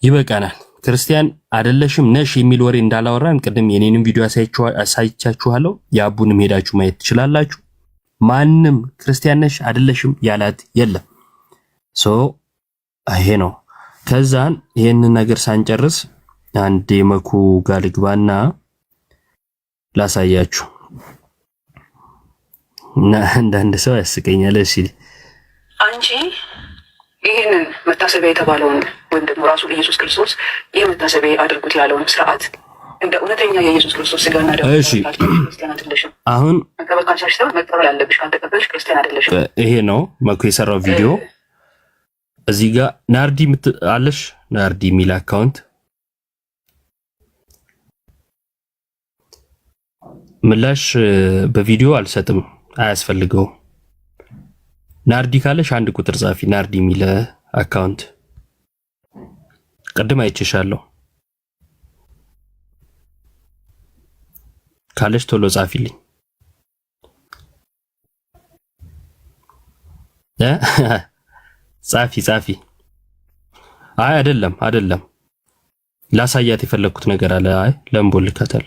ይበቃናል። ክርስቲያን አይደለሽም ነሽ የሚል ወሬ እንዳላወራን ቅድም የኔንም ቪዲዮ አሳይቻችኋለሁ። የአቡንም ሄዳችሁ ማየት ትችላላችሁ። ማንም ክርስቲያን ነሽ አይደለሽም ያላት የለም። ይሄ ነው። ከዛን ይሄንን ነገር ሳንጨርስ አንድ የመኩ ጋር ልግባና ላሳያችሁ። እና አንዳንድ ሰው ያስቀኛል ሲል አንቺ ይህንን መታሰቢያ የተባለውን ወይም ደግሞ ራሱ ኢየሱስ ክርስቶስ ይህ መታሰቢያ አድርጉት ያለውን ስርዓት እንደ እውነተኛ የኢየሱስ ክርስቶስ ስጋና ደም ክርስቲያን አይደለሽም። አሁን መቀበል ካልቻልሽ ሳይሆን መቀበል ያለብሽ፣ ካልተቀበልሽ ክርስቲያን አይደለሽም። ይሄ ነው መኩ የሰራው ቪዲዮ። እዚህ ጋር ናርዲ አለሽ፣ ናርዲ የሚል አካውንት ምላሽ በቪዲዮ አልሰጥም፣ አያስፈልገውም። ናርዲ ካለሽ አንድ ቁጥር ጻፊ። ናርዲ የሚል አካውንት ቅድም አይቼሻለሁ። ካለሽ ቶሎ ጻፊልኝ። ጻፊ። አይ አይደለም ላሳያት የፈለኩት ነገር አለ። አይ ለምቦልካታል።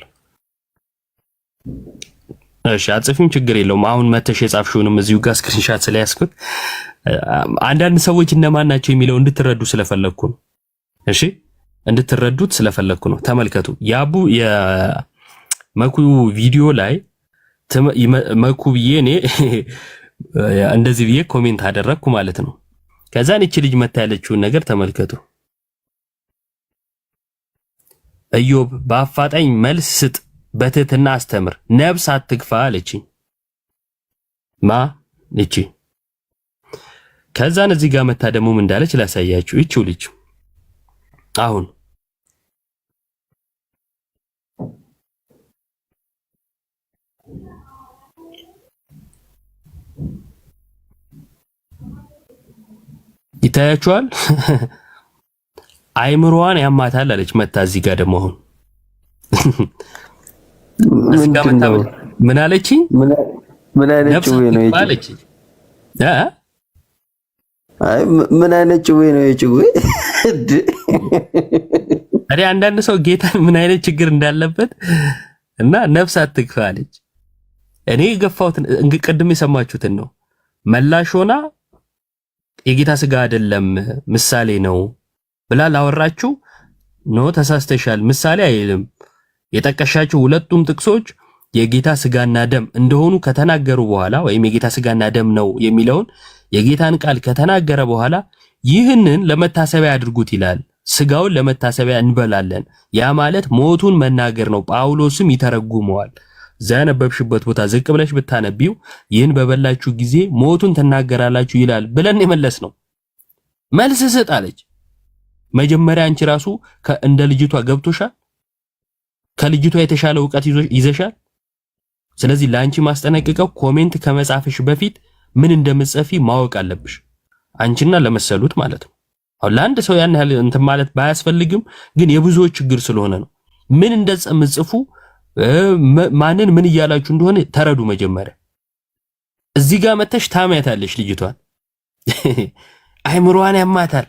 እሺ አጽፊም ችግር የለውም። አሁን መተሽ የጻፍሽውንም እዚሁ ጋር ስክሪንሻት ስለያዝኩት አንዳንድ ሰዎች እነማን ናቸው የሚለው እንድትረዱ ስለፈለኩ ነው። እሺ እንድትረዱት ስለፈለኩ ነው። ተመልከቱ። ያቡ የመኩ ቪዲዮ ላይ መኩ ብዬ እኔ እንደዚህ ብዬ ኮሜንት አደረግኩ ማለት ነው። ከዛን እቺ ልጅ መታ ያለችውን ነገር ተመልከቱ። ኢዮብ በአፋጣኝ መልስ ስጥ፣ በትህትና አስተምር፣ ነብስ አትግፋ አለችኝ። እቺ ከዛን እዚህ ጋር መታ ደግሞ ምን እንዳለች ላሳያችሁ። እቺው ልጅ አሁን ይታያችኋል። አይምሮዋን ያማታል አለች መታ እዚህ ጋር ደግሞ አሁን እዚህ ጋር መታ ምን አለችኝ? ምን አይነት ጭዌ ነው እቺ? አይ ምን አይነት ጭዌ ነው እቺ? ታዲያ አንዳንድ ሰው ጌታን ምን አይነት ችግር እንዳለበት እና ነፍስ አትግፋ አለች። እኔ የገፋሁት ቅድም የሰማችሁትን ነው። መላሽ ሆና የጌታ ስጋ አይደለም ምሳሌ ነው ብላ ላወራችሁ ነው ተሳስተሻል። ምሳሌ አይልም። የጠቀሻቸው ሁለቱም ጥቅሶች የጌታ ስጋና ደም እንደሆኑ ከተናገሩ በኋላ ወይም የጌታ ስጋና ደም ነው የሚለውን የጌታን ቃል ከተናገረ በኋላ ይህንን ለመታሰቢያ አድርጉት ይላል። ስጋውን ለመታሰቢያ እንበላለን። ያ ማለት ሞቱን መናገር ነው። ጳውሎስም ይተረጉመዋል። ዘነበብሽበት ቦታ ዝቅ ብለሽ ብታነቢው ይህን በበላችሁ ጊዜ ሞቱን ትናገራላችሁ ይላል ብለን የመለስ ነው። መልስ ስጥ አለች። መጀመሪያ አንቺ ራሱ እንደ ልጅቷ ገብቶሻል። ከልጅቷ የተሻለ ዕውቀት ይዘሻል። ስለዚህ ለአንቺ ማስጠነቀቀው ኮሜንት ከመጻፍሽ በፊት ምን እንደምትጽፊ ማወቅ አለብሽ። አንቺና ለመሰሉት ማለት ነው። አሁን ለአንድ ሰው ያን ያህል እንትን ማለት ባያስፈልግም ግን የብዙዎች ችግር ስለሆነ ነው። ምን እንደምትጽፉ ማንን ምን እያላችሁ እንደሆነ ተረዱ። መጀመሪያ እዚህ ጋር መተሽ ታሚያታለሽ ልጅቷን። አይምሮዋን ያማታል።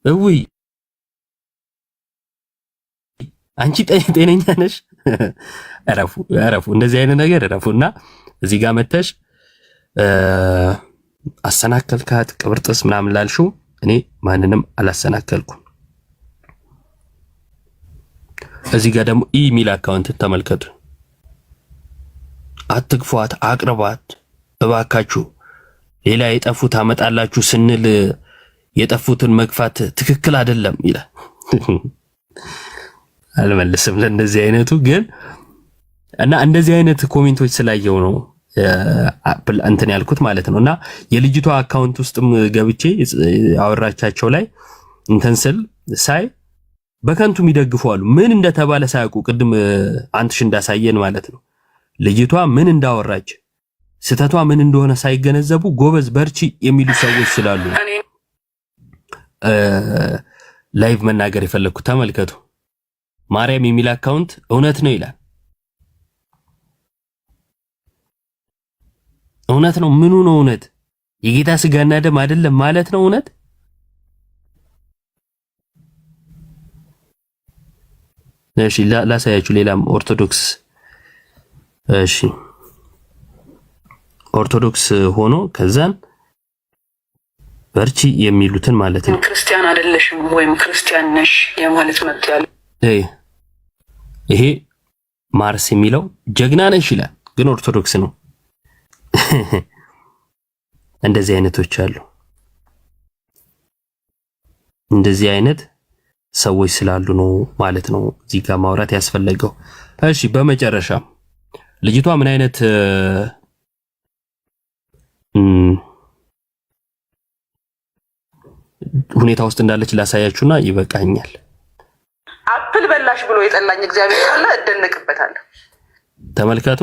እውይ አንቺ ጤነኛ ነሽ? እረፉ እንደዚህ አይነት ነገር እረፉና እዚህ ጋር መተሽ አሰናከልካት ቅብርጥስ ምናምን ላልሽው እኔ ማንንም አላሰናከልኩም። እዚህ ጋር ደግሞ ኢሜል አካውንት ተመልከቱ። አትግፏት፣ አቅርባት እባካችሁ። ሌላ የጠፉት አመጣላችሁ ስንል የጠፉትን መግፋት ትክክል አይደለም ይላል። አልመልስም ለእንደዚህ አይነቱ ግን እና እንደዚህ አይነት ኮሜንቶች ስላየው ነው እንትን ያልኩት ማለት ነው። እና የልጅቷ አካውንት ውስጥም ገብቼ አወራቻቸው ላይ እንትን ስል ሳይ በከንቱ የሚደግፉ አሉ። ምን እንደተባለ ሳያውቁ ቅድም አንትሽ እንዳሳየን ማለት ነው። ልጅቷ ምን እንዳወራች ስተቷ ምን እንደሆነ ሳይገነዘቡ ጎበዝ በርቺ የሚሉ ሰዎች ስላሉ ላይቭ መናገር የፈለግኩት። ተመልከቱ። ማርያም የሚል አካውንት እውነት ነው ይላል። እውነት ነው። ምኑ ነው እውነት? የጌታ ስጋና ደም አይደለም ማለት ነው እውነት? እሺ ላሳያችሁ። ሌላም ኦርቶዶክስ እሺ ኦርቶዶክስ ሆኖ ከዛን በርቺ የሚሉትን ማለት ነው። ክርስቲያን አይደለሽም ወይም ክርስቲያን ነሽ የማለት መብት ያለ ይሄ ማርስ የሚለው ጀግና ነሽ ይላል፣ ግን ኦርቶዶክስ ነው። እንደዚህ አይነቶች አሉ። እንደዚህ አይነት ሰዎች ስላሉ ነው ማለት ነው እዚህ ጋር ማውራት ያስፈልገው። እሺ በመጨረሻ ልጅቷ ምን አይነት ሁኔታ ውስጥ እንዳለች ላሳያችሁና ይበቃኛል። አፕል በላሽ ብሎ የጠላኝ እግዚአብሔር ካለ እደነቅበታለሁ። ተመልከቱ።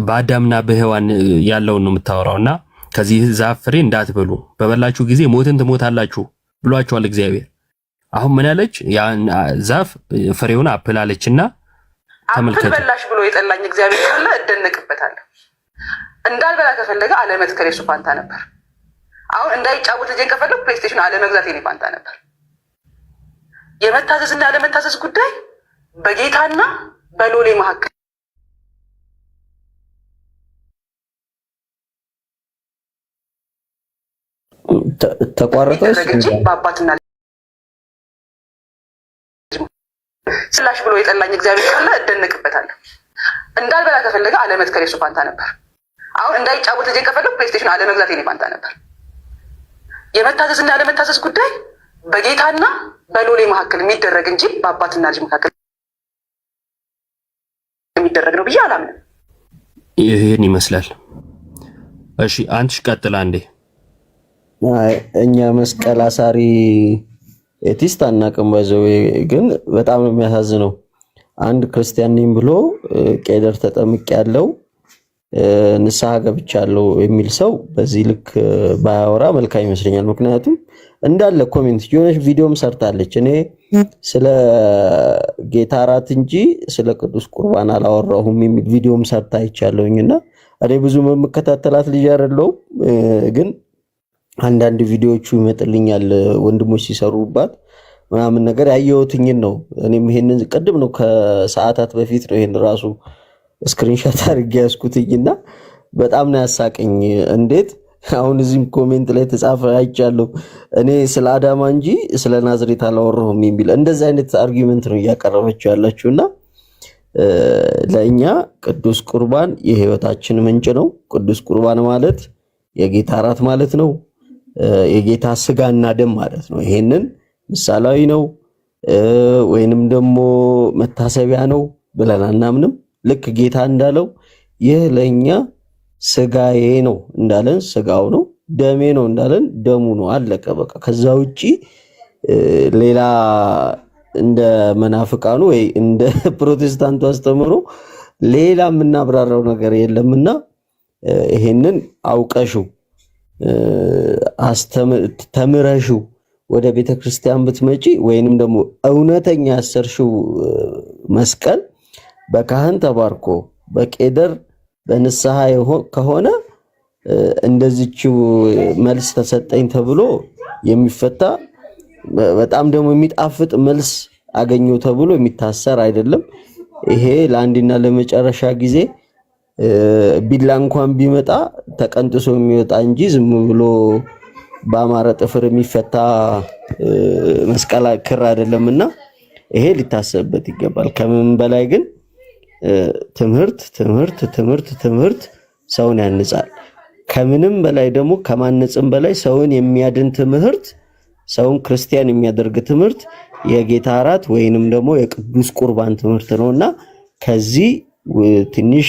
በአዳምና በሔዋን ያለውን ነው የምታወራውና ከዚህ ዛፍ ፍሬ እንዳትበሉ በበላችሁ ጊዜ ሞትን ትሞታላችሁ ብሏቸዋል እግዚአብሔር። አሁን ምን አለች? ያን ዛፍ ፍሬውን አፕል አለችና ተመልከቱ። አፕል በላሽ ብሎ የጠላኝ እግዚአብሔር ካለ እደነቅበታለሁ። እንዳልበላ ከፈለገ አለመትከል የሱ ፋንታ ነበር። አሁን እንዳይጫወት ልጄን ከፈለኩ ፕሌይስቴሽን አለመግዛት የኔ ፋንታ ነበር። የመታዘዝና ያለመታዘዝ ጉዳይ በጌታና በሎሌ መካከል ተቋረጠ እንጂ በአባትና ስላሽ ብሎ የጠላኝ እግዚአብሔር ካለ እደነቅበታለሁ። እንዳልበላ ከፈለገ አለመትከል የሱ ፋንታ ነበር። አሁን እንዳይጫወት ልጄን ከፈለኩ ፕሌይስቴሽን አለመግዛት የኔ ፋንታ ነበር። የመታዘዝና ያለመታዘዝ ጉዳይ በጌታና በሎሌ መካከል የሚደረግ እንጂ በአባትና ልጅ መካከል የሚደረግ ነው ብዬ አላምንም። ይሄን ይመስላል። እሺ አንቺ ቀጥላ እንዴ። እኛ መስቀል አሳሪ ኤቲስት አናውቅም። ባይዘው ግን በጣም ነው የሚያሳዝነው። አንድ ክርስቲያን ነኝ ብሎ ቄደር ተጠምቅ ያለው ንስሐ ገብቻለሁ የሚል ሰው በዚህ ልክ ባያወራ መልካም ይመስለኛል። ምክንያቱም እንዳለ ኮሜንት የሆነች ቪዲዮም ሰርታለች። እኔ ስለ ጌታ እራት እንጂ ስለ ቅዱስ ቁርባን አላወራሁም የሚል ቪዲዮም ሰርታ አይቻለሁኝና እኔ ብዙ መከታተላት ልጅ አይደለሁም፣ ግን አንዳንድ ቪዲዮዎቹ ይመጥልኛል ወንድሞች ሲሰሩባት ምናምን ነገር ያየሁትኝን ነው። እኔም ይሄንን ቅድም ነው ከሰዓታት በፊት ነው ይሄን ራሱ ስክሪንሾት አድርጌ ያስኩትኝና በጣም ነው ያሳቀኝ። እንዴት አሁን እዚህም ኮሜንት ላይ ተጻፈ አይቻለሁ እኔ ስለ አዳማ እንጂ ስለ ናዝሬት አላወራሁም የሚል እንደዚህ አይነት አርጊመንት ነው እያቀረበችው ያለችውና ለኛ ቅዱስ ቁርባን የህይወታችን ምንጭ ነው። ቅዱስ ቁርባን ማለት የጌታ እራት ማለት ነው። የጌታ ስጋና ደም ማለት ነው። ይሄንን ምሳሌያዊ ነው ወይንም ደግሞ መታሰቢያ ነው ብለን አናምንም። ልክ ጌታ እንዳለው ይህ ለኛ ስጋዬ ነው እንዳለን ስጋው ነው፣ ደሜ ነው እንዳለን ደሙ ነው። አለቀ በቃ። ከዛ ውጪ ሌላ እንደ መናፍቃኑ ወይ እንደ ፕሮቴስታንቱ አስተምሮ ሌላ የምናብራራው ነገር የለምና ይሄንን አውቀሹ ተምረሹ ወደ ቤተክርስቲያን ብትመጪ ወይንም ደግሞ እውነተኛ ያሰርሽው መስቀል በካህን ተባርኮ በቄደር በንስሐ ከሆነ እንደዚህው መልስ ተሰጠኝ ተብሎ የሚፈታ በጣም ደግሞ የሚጣፍጥ መልስ አገኘው ተብሎ የሚታሰር አይደለም። ይሄ ለአንድና ለመጨረሻ ጊዜ ቢላ እንኳን ቢመጣ ተቀንጥሶ የሚወጣ እንጂ ዝም ብሎ በአማረ ጥፍር የሚፈታ መስቀል ክር አይደለምና ይሄ ሊታሰብበት ይገባል። ከምን በላይ ግን ትምህርት ሰውን ያንጻል። ከምንም በላይ ደግሞ ከማንጽም በላይ ሰውን የሚያድን ትምህርት፣ ሰውን ክርስቲያን የሚያደርግ ትምህርት የጌታ እራት ወይንም ደግሞ የቅዱስ ቁርባን ትምህርት ነውና ከዚህ ትንሽ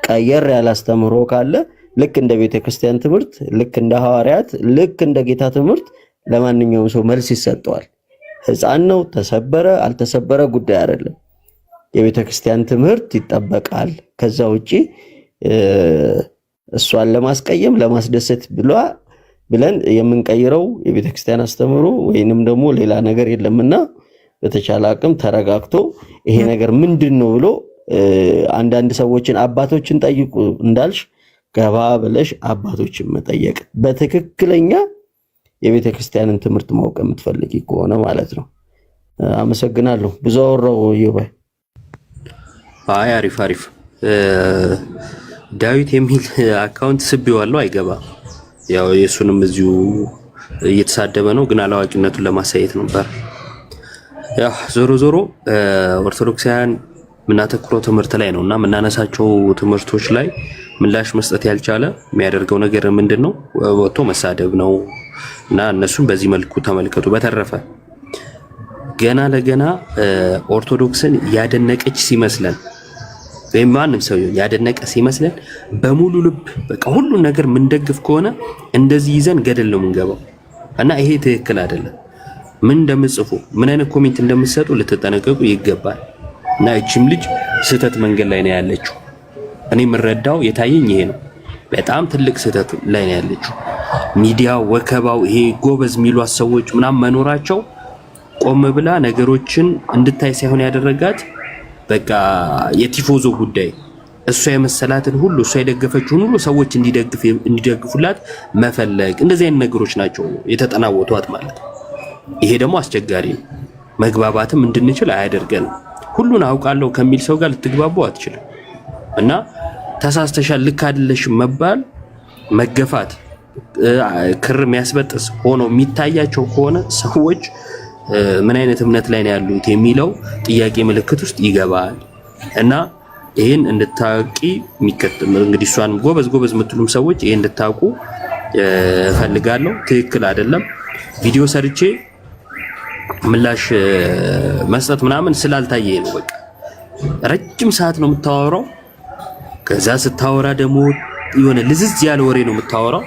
ቀየር ያለ አስተምህሮ ካለ ልክ እንደ ቤተክርስቲያን ትምህርት፣ ልክ እንደ ሐዋርያት፣ ልክ እንደ ጌታ ትምህርት ለማንኛውም ሰው መልስ ይሰጠዋል። ሕፃን ነው ተሰበረ አልተሰበረ ጉዳይ አይደለም። የቤተክርስቲያን ትምህርት ይጠበቃል። ከዛ ውጪ እሷን ለማስቀየም ለማስደሰት ብለን የምንቀይረው የቤተክርስቲያን አስተምህሮ ወይንም ደግሞ ሌላ ነገር የለምና በተቻለ አቅም ተረጋግቶ ይሄ ነገር ምንድነው ብሎ አንዳንድ ሰዎችን አባቶችን ጠይቁ እንዳልሽ ገባ ብለሽ አባቶችን መጠየቅ በትክክለኛ የቤተክርስቲያንን ትምህርት ማወቅ የምትፈልጊ ከሆነ ማለት ነው። አመሰግናለሁ። ብዙ አወራሁ ይባይ። አይ አሪፍ ዳዊት የሚል አካውንት ስቤዋለሁ፣ አይገባም። ያው የሱንም እዚሁ እየተሳደበ ነው፣ ግን አላዋቂነቱን ለማሳየት ነበር። ያው ዞሮ ኦርቶዶክሳውያን ምናተኩረው ትምህርት ላይ ነውና የምናነሳቸው ትምህርቶች ላይ ምላሽ መስጠት ያልቻለ የሚያደርገው ነገር ምንድነው? ወጥቶ መሳደብ ነው። እና እነሱም በዚህ መልኩ ተመልከቱ። በተረፈ ገና ለገና ኦርቶዶክስን ያደነቀች ሲመስለን ወይም ማንም ሰው ያደነቀ ሲመስለን በሙሉ ልብ በቃ ሁሉን ነገር ምንደግፍ ከሆነ እንደዚህ ይዘን ገደል ነው የምንገባው። እና ይሄ ትክክል አይደለም። ምን እንደምጽፉ ምን አይነት ኮሜንት እንደምትሰጡ ልትጠነቀቁ ይገባል። እና እቺም ልጅ ስህተት መንገድ ላይ ነው ያለችው። እኔ የምረዳው የታየኝ ይሄ ነው። በጣም ትልቅ ስህተት ላይ ነው ያለችው። ሚዲያ ወከባው ይሄ ጎበዝ የሚሏት ሰዎች ምናምን መኖራቸው ቆም ብላ ነገሮችን እንድታይ ሳይሆን ያደረጋት በቃ የቲፎዞ ጉዳይ እሷ የመሰላትን ሁሉ እሷ የደገፈችውን ሁሉ ሰዎች እንዲደግፉላት መፈለግ፣ እንደዚህ አይነት ነገሮች ናቸው የተጠናወቷት ማለት ነው። ይሄ ደግሞ አስቸጋሪ ነው። መግባባትም እንድንችል አያደርገንም። ሁሉን አውቃለሁ ከሚል ሰው ጋር ልትግባቡ አትችልም። እና ተሳስተሻል፣ ልክ አይደለሽም መባል፣ መገፋት፣ ክር የሚያስበጥስ ሆኖ የሚታያቸው ከሆነ ሰዎች ምን አይነት እምነት ላይ ነው ያሉት የሚለው ጥያቄ ምልክት ውስጥ ይገባል። እና ይሄን እንድታቂ የሚከተል እንግዲህ እሷን ጎበዝ የምትሉም ሰዎች ይሄን እንድታቁ እፈልጋለሁ። ትክክል አይደለም። ቪዲዮ ሰርቼ ምላሽ መስጠት ምናምን ስላልታየ ነው። በቃ ረጅም ሰዓት ነው የምታወራው። ከዛ ስታወራ ደግሞ የሆነ ልዝዝ ያለ ወሬ ነው የምታወራው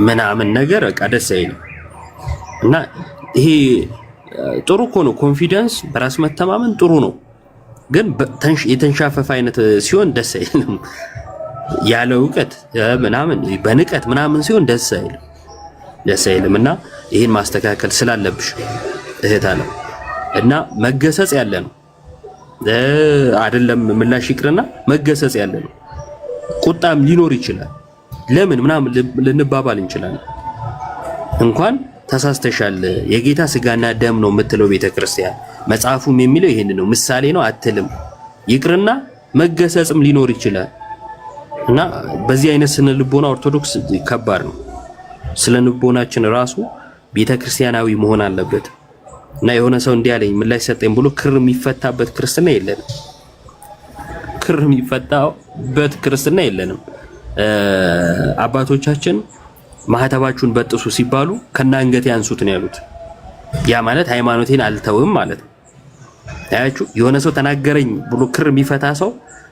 ምናምን ነገር በቃ ደስ አይልም። እና ይሄ ጥሩ እኮ ነው፣ ኮንፊደንስ በራስ መተማመን ጥሩ ነው። ግን የተንሻፈፈ አይነት ሲሆን ደስ አይልም። ያለ እውቀት ምናምን በንቀት ምናምን ሲሆን ደስ አይልም። እና ይሄን ማስተካከል ስላለብሽ እህት አለ እና መገሰጽ ያለ ነው አይደለም። ምላሽ ይቅርና መገሰጽ ያለ ነው። ቁጣም ሊኖር ይችላል። ለምን ምናምን ልንባባል እንችላለን። እንኳን ተሳስተሻል የጌታ ስጋና ደም ነው የምትለው ቤተክርስቲያን መጽሐፉም የሚለው ይሄን ነው፣ ምሳሌ ነው አትልም። ይቅርና መገሰጽም ሊኖር ይችላል። እና በዚህ አይነት ስነ ልቦና ኦርቶዶክስ ከባድ ነው። ስለ ልቦናችን ራሱ ቤተክርስቲያናዊ መሆን አለበት። እና የሆነ ሰው እንዲህ አለኝ ምላሽ ሰጠኝ ብሎ ክር የሚፈታበት ክርስትና የለንም። ክር የሚፈታበት ክርስትና የለንም። አባቶቻችን ማህተባችሁን በጥሱ ሲባሉ ከናንገት ያንሱት ነው ያሉት። ያ ማለት ሃይማኖቴን አልተውም ማለት ነው። አያችሁ፣ የሆነ ሰው ተናገረኝ ብሎ ክር የሚፈታ ሰው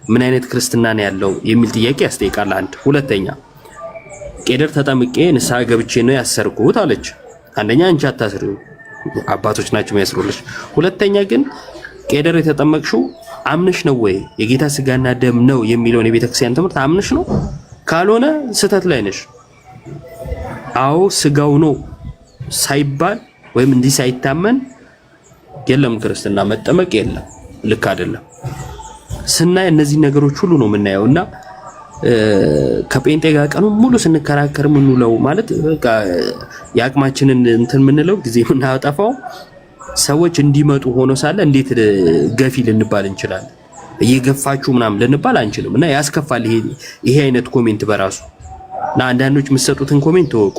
ምን አይነት ክርስትና ነው ያለው የሚል ጥያቄ ያስጠይቃል። አንድ ሁለተኛ፣ ቄደር ተጠምቄ ንስሐ ገብቼ ነው ያሰርኩት አለች። አንደኛ አንቺ አታስሪው፣ አባቶች ናቸው የሚያስሩልሽ። ሁለተኛ ግን ቄደር የተጠመቅሽው አምነሽ ነው ወይ የጌታ ስጋና ደም ነው የሚለውን የቤተክርስቲያን ትምህርት አምነሽ ነው? ካልሆነ ስህተት ላይ ነሽ። አዎ ስጋው ነው ሳይባል ወይም እንዲህ ሳይታመን የለም ክርስትና መጠመቅ የለም። ልክ አይደለም። ስናይ እነዚህ ነገሮች ሁሉ ነው የምናየው። እና ከጴንጤ ጋር ቀኑን ሙሉ ስንከራከር ምንውለው ማለት በቃ የአቅማችንን እንትን ምንለው ጊዜ ምናጠፋው ሰዎች እንዲመጡ ሆኖ ሳለ እንዴት ገፊ ልንባል እንችላለን? እየገፋችሁ ምናምን ልንባል አንችልም። እና ያስከፋል ይሄ አይነት ኮሜንት በራሱ። እና አንዳንዶች የምትሰጡትን ኮሜንት ተወቁ፣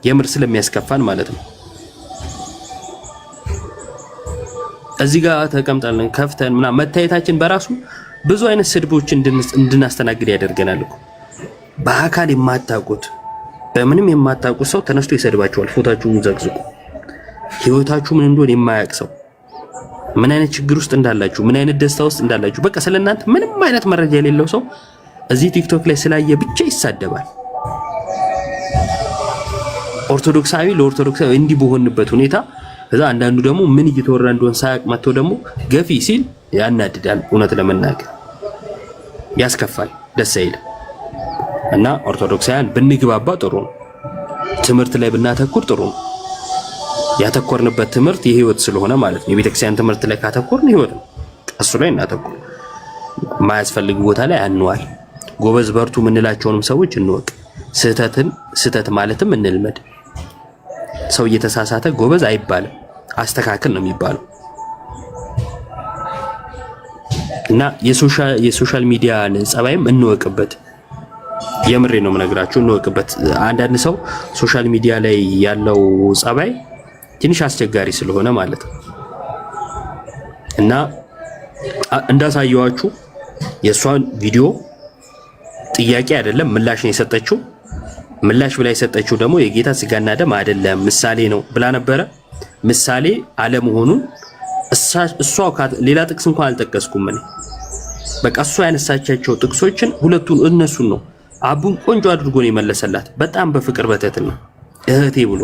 የምር ስለሚያስከፋን ማለት ነው። እዚህ ጋር ተቀምጠን ከፍተን ምናምን መታየታችን በራሱ ብዙ አይነት ስድቦችን እንድናስተናግድ ያደርገናል እኮ። በአካል የማታውቁት በምንም የማታውቁት ሰው ተነስቶ ይሰድባችኋል። ፎታችሁን ዘግዝቁ። ህይወታችሁ ምን እንደሆነ የማያውቅ ሰው ምን አይነት ችግር ውስጥ እንዳላችሁ፣ ምን አይነት ደስታ ውስጥ እንዳላችሁ በቃ ስለናንተ ምንም አይነት መረጃ የሌለው ሰው እዚህ ቲክቶክ ላይ ስላየ ብቻ ይሳደባል። ኦርቶዶክሳዊ ለኦርቶዶክሳዊ እንዲህ በሆንበት ሁኔታ ከዛ አንዳንዱ ደግሞ ምን እየተወራ እንደሆነ ሳያቅ መጥቶ ደግሞ ገፊ ሲል ያናድዳል። እውነት ለመናገር ያስከፋል፣ ደስ አይልም። እና ኦርቶዶክሳውያን ብንግባባ ጥሩ ነው። ትምህርት ላይ ብናተኩር ጥሩ ነው። ያተኮርንበት ትምህርት የህይወት ስለሆነ ማለት ነው። የቤተክርስቲያን ትምህርት ላይ ካተኮርን ህይወት ነው። እሱ ላይ እናተኩር። ማያስፈልግ ቦታ ላይ አንዋል። ጎበዝ በርቱ የምንላቸውንም ሰዎች እንወቅ። ስህተት ማለትም እንልመድ። ሰው እየተሳሳተ ጎበዝ አይባልም፣ አስተካክል ነው የሚባለው። እና የሶሻል ሚዲያ ጸባይም እንወቅበት። የምሬ ነው የምነግራችሁ፣ እንወቅበት። አንዳንድ ሰው ሶሻል ሚዲያ ላይ ያለው ጸባይ ትንሽ አስቸጋሪ ስለሆነ ማለት ነው። እና እንዳሳየዋችሁ የሷን ቪዲዮ ጥያቄ አይደለም ምላሽ ነው የሰጠችው። ምላሽ ብላ የሰጠችው ደግሞ የጌታ ስጋና ደም አይደለም ምሳሌ ነው ብላ ነበረ። ምሳሌ አለመሆኑን እሷ ሌላ ጥቅስ እንኳን አልጠቀስኩም እኔ። በቃ እሷ ያነሳቻቸው ጥቅሶችን ሁለቱን እነሱን ነው አቡን ቆንጆ አድርጎ ነው የመለሰላት። በጣም በፍቅር በትህትና እህቴ ብሎ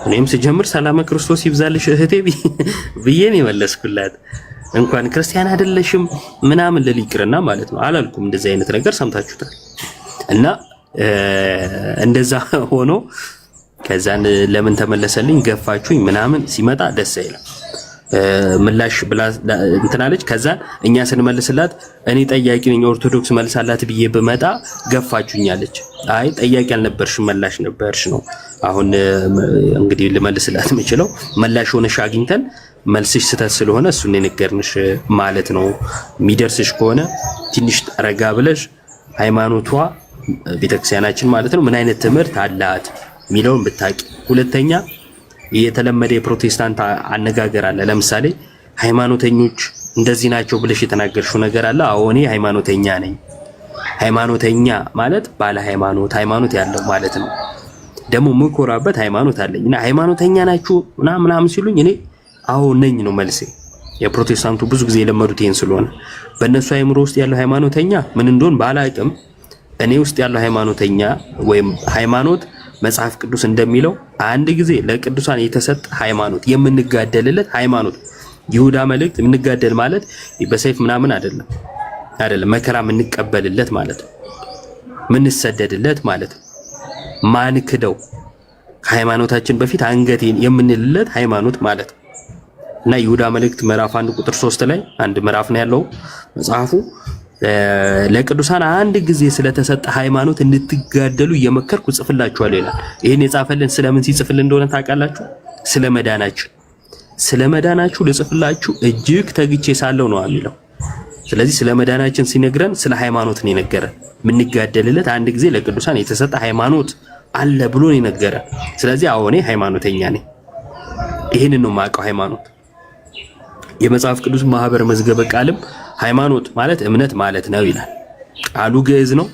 እኔም ስጀምር ሰላም ክርስቶስ ይብዛልሽ እህቴ ብዬ ነው የመለስኩላት። እንኳን ክርስቲያን አይደለሽም ምናምን ለሊቅርና ማለት ነው አላልኩም። እንደዚህ አይነት ነገር ሰምታችሁታል። እና እንደዛ ሆኖ ከዛን ለምን ተመለሰልኝ ገፋችሁኝ ምናምን ሲመጣ ደስ አይልም። ምላሽ ብላ እንትናለች። ከዛን እኛ ስንመልስላት እኔ ጠያቂ ነኝ ኦርቶዶክስ መልሳላት ብዬ በመጣ ገፋችሁኛለች። አይ ጠያቂ አልነበርሽም መላሽ ነበርሽ ነው። አሁን እንግዲህ ልመልስላት የምችለው መላሽ ሆነሽ አግኝተን መልስሽ ስተት ስለሆነ እሱን የነገርንሽ ማለት ነው። የሚደርስሽ ከሆነ ትንሽ ረጋ ብለሽ ሃይማኖቷ ቤተክርስቲያናችን ማለት ነው ምን አይነት ትምህርት አላት የሚለውን ብታቂ። ሁለተኛ የተለመደ የፕሮቴስታንት አነጋገር አለ። ለምሳሌ ሃይማኖተኞች እንደዚህ ናቸው ብለሽ የተናገርሽው ነገር አለ። አዎ እኔ ሃይማኖተኛ ነኝ። ሃይማኖተኛ ማለት ባለ ሃይማኖት ያለው ማለት ነው። ደግሞ ምኮራበት ሃይማኖት አለኝ እና ሃይማኖተኛ ናችሁ ምናምን ሲሉኝ እኔ አዎ ነኝ ነው መልሴ። የፕሮቴስታንቱ ብዙ ጊዜ የለመዱት ይሄን ስለሆነ በእነሱ አይምሮ ውስጥ ያለው ሃይማኖተኛ ምን እንደሆነ ባላቅም እኔ ውስጥ ያለው ሃይማኖተኛ ወይም ሃይማኖት መጽሐፍ ቅዱስ እንደሚለው አንድ ጊዜ ለቅዱሳን የተሰጠ ሃይማኖት የምንጋደልለት ሃይማኖት። ይሁዳ መልእክት የምንጋደል ማለት በሰይፍ ምናምን አይደለም መከራ የምንቀበልለት ማለት ነው። የምንሰደድለት ማለት ነው። ማንክደው ከሃይማኖታችን በፊት አንገቴን የምንልለት ሃይማኖት ማለት ነው። እና ይሁዳ መልእክት ምዕራፍ 1 ቁጥር 3 ላይ አንድ ምዕራፍ ነው ያለው መጽሐፉ ለቅዱሳን አንድ ጊዜ ስለተሰጠ ሃይማኖት እንድትጋደሉ እየመከርኩ ጽፍላችኋለሁ ይላል። ይሄን የጻፈልን ስለምን ሲጽፍልን እንደሆነ ታውቃላችሁ? ስለመዳናችሁ ልጽፍላችሁ እጅግ ተግቼ ሳለሁ ነው የሚለው። ስለዚህ ስለመዳናችን ሲነግረን ስለ ሃይማኖት ነው የነገረን። የምንጋደልለት አንድ ጊዜ ለቅዱሳን የተሰጠ ሃይማኖት አለ ብሎ ነው የነገረን። ስለዚህ አዎ እኔ ሃይማኖተኛ ነኝ። ይሄንን ነው የማውቀው ሃይማኖት። የመጽሐፍ ቅዱስ ማህበር መዝገበ ቃልም ሃይማኖት ማለት እምነት ማለት ነው ይላል። ቃሉ ግዕዝ ነው።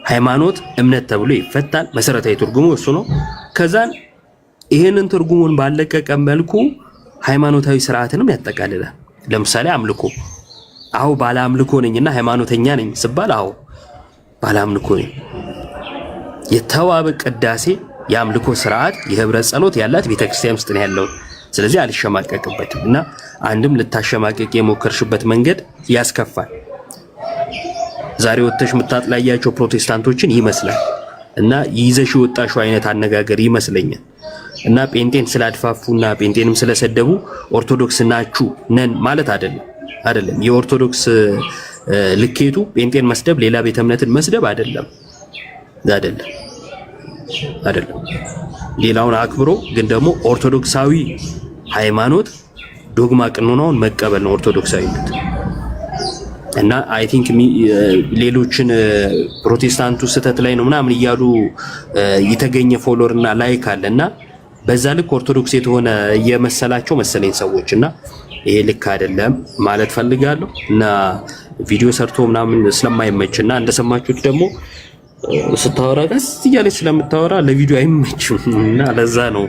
ሃይማኖት እምነት ተብሎ ይፈታል። መሰረታዊ ትርጉሙ እሱ ነው። ከዛን ይሄንን ትርጉሙን ባለቀቀ መልኩ ሃይማኖታዊ ስርዓትንም ያጠቃልላል። ለምሳሌ አምልኮ፣ አዎ ባለ አምልኮ ነኝና ሃይማኖተኛ ነኝ ስባል አዎ ባለ አምልኮ ነኝ። የተዋበ ቅዳሴ፣ የአምልኮ ስርዓት፣ የህብረት ጸሎት ያላት ቤተክርስቲያን ውስጥ ነው ያለው። ስለዚህ አልሸማቀቅበትም። እና አንድም ልታሸማቀቅ የሞከርሽበት መንገድ ያስከፋል። ዛሬ ወጥተሽ የምታጥላያቸው ፕሮቴስታንቶችን ይመስላል እና ይዘሽ ወጣሽው አይነት አነጋገር ይመስለኛል። እና ጴንጤን ስላድፋፉና ጴንጤንም ስለሰደቡ ኦርቶዶክስ ናችሁ ነን ማለት አይደለም። የኦርቶዶክስ ልኬቱ ጴንጤን መስደብ፣ ሌላ ቤተ እምነትን መስደብ አይደለም። ሌላውን አክብሮ ግን ደግሞ ኦርቶዶክሳዊ ሃይማኖት ዶግማ ቅኖናውን መቀበል ነው ኦርቶዶክሳዊነት። እና አይ ቲንክ ሌሎችን ፕሮቴስታንቱ ስህተት ላይ ነው ምናምን እያሉ የተገኘ ፎሎወር እና ላይክ አለና በዛ ልክ ኦርቶዶክስ የተሆነ የመሰላቸው መሰለኝ ሰዎች። እና ይሄ ልክ አይደለም ማለት ፈልጋለሁ። እና ቪዲዮ ሰርቶ ምናምን ስለማይመችና እንደሰማችሁት ደግሞ ስታወራ ቀስ እያለች ስለምታወራ ለቪዲዮ አይመችም እና ለዛ ነው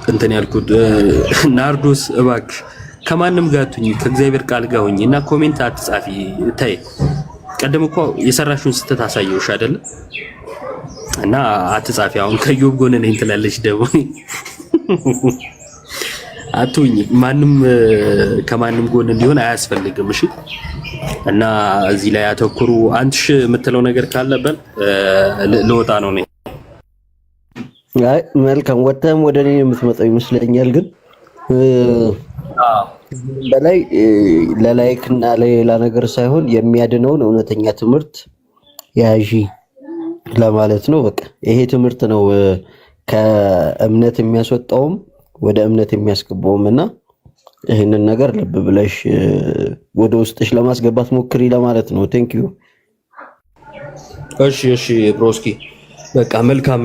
እንትን ያልኩት ናርዶስ እባክሽ ከማንም ጋር አትሁኝ ከእግዚአብሔር ቃል ጋር ሁኝ እና ኮሜንት አትጻፊ። ታይ ቀደም እኮ የሰራሽውን ስተት አሳየውሽ አይደለ? እና አትጻፊ። አሁን ከዮብ ጎን ነኝ ትላለች ደግሞ አትሁኝ። ማንም ከማንም ጎን እንዲሆን አያስፈልግም። እሺ እና እዚህ ላይ አተኩሩ። አንቺ የምትለው ነገር ካለ በል ልወጣ ነው ነኝ። አይ መልካም ወተም ወደ እኔ የምትመጣው ይመስለኛል። ግን በላይ ለላይክ እና ለሌላ ነገር ሳይሆን የሚያድነውን እውነተኛ ትምህርት ያዢ ለማለት ነው። በቃ ይሄ ትምህርት ነው ከእምነት የሚያስወጣውም ወደ እምነት የሚያስገባውም እና ይሄንን ነገር ልብ ብለሽ ወደ ውስጥሽ ለማስገባት ሞክሪ ለማለት ነው። ቴንክ ዩ። እሺ ብሮስኪ በቃ መልካም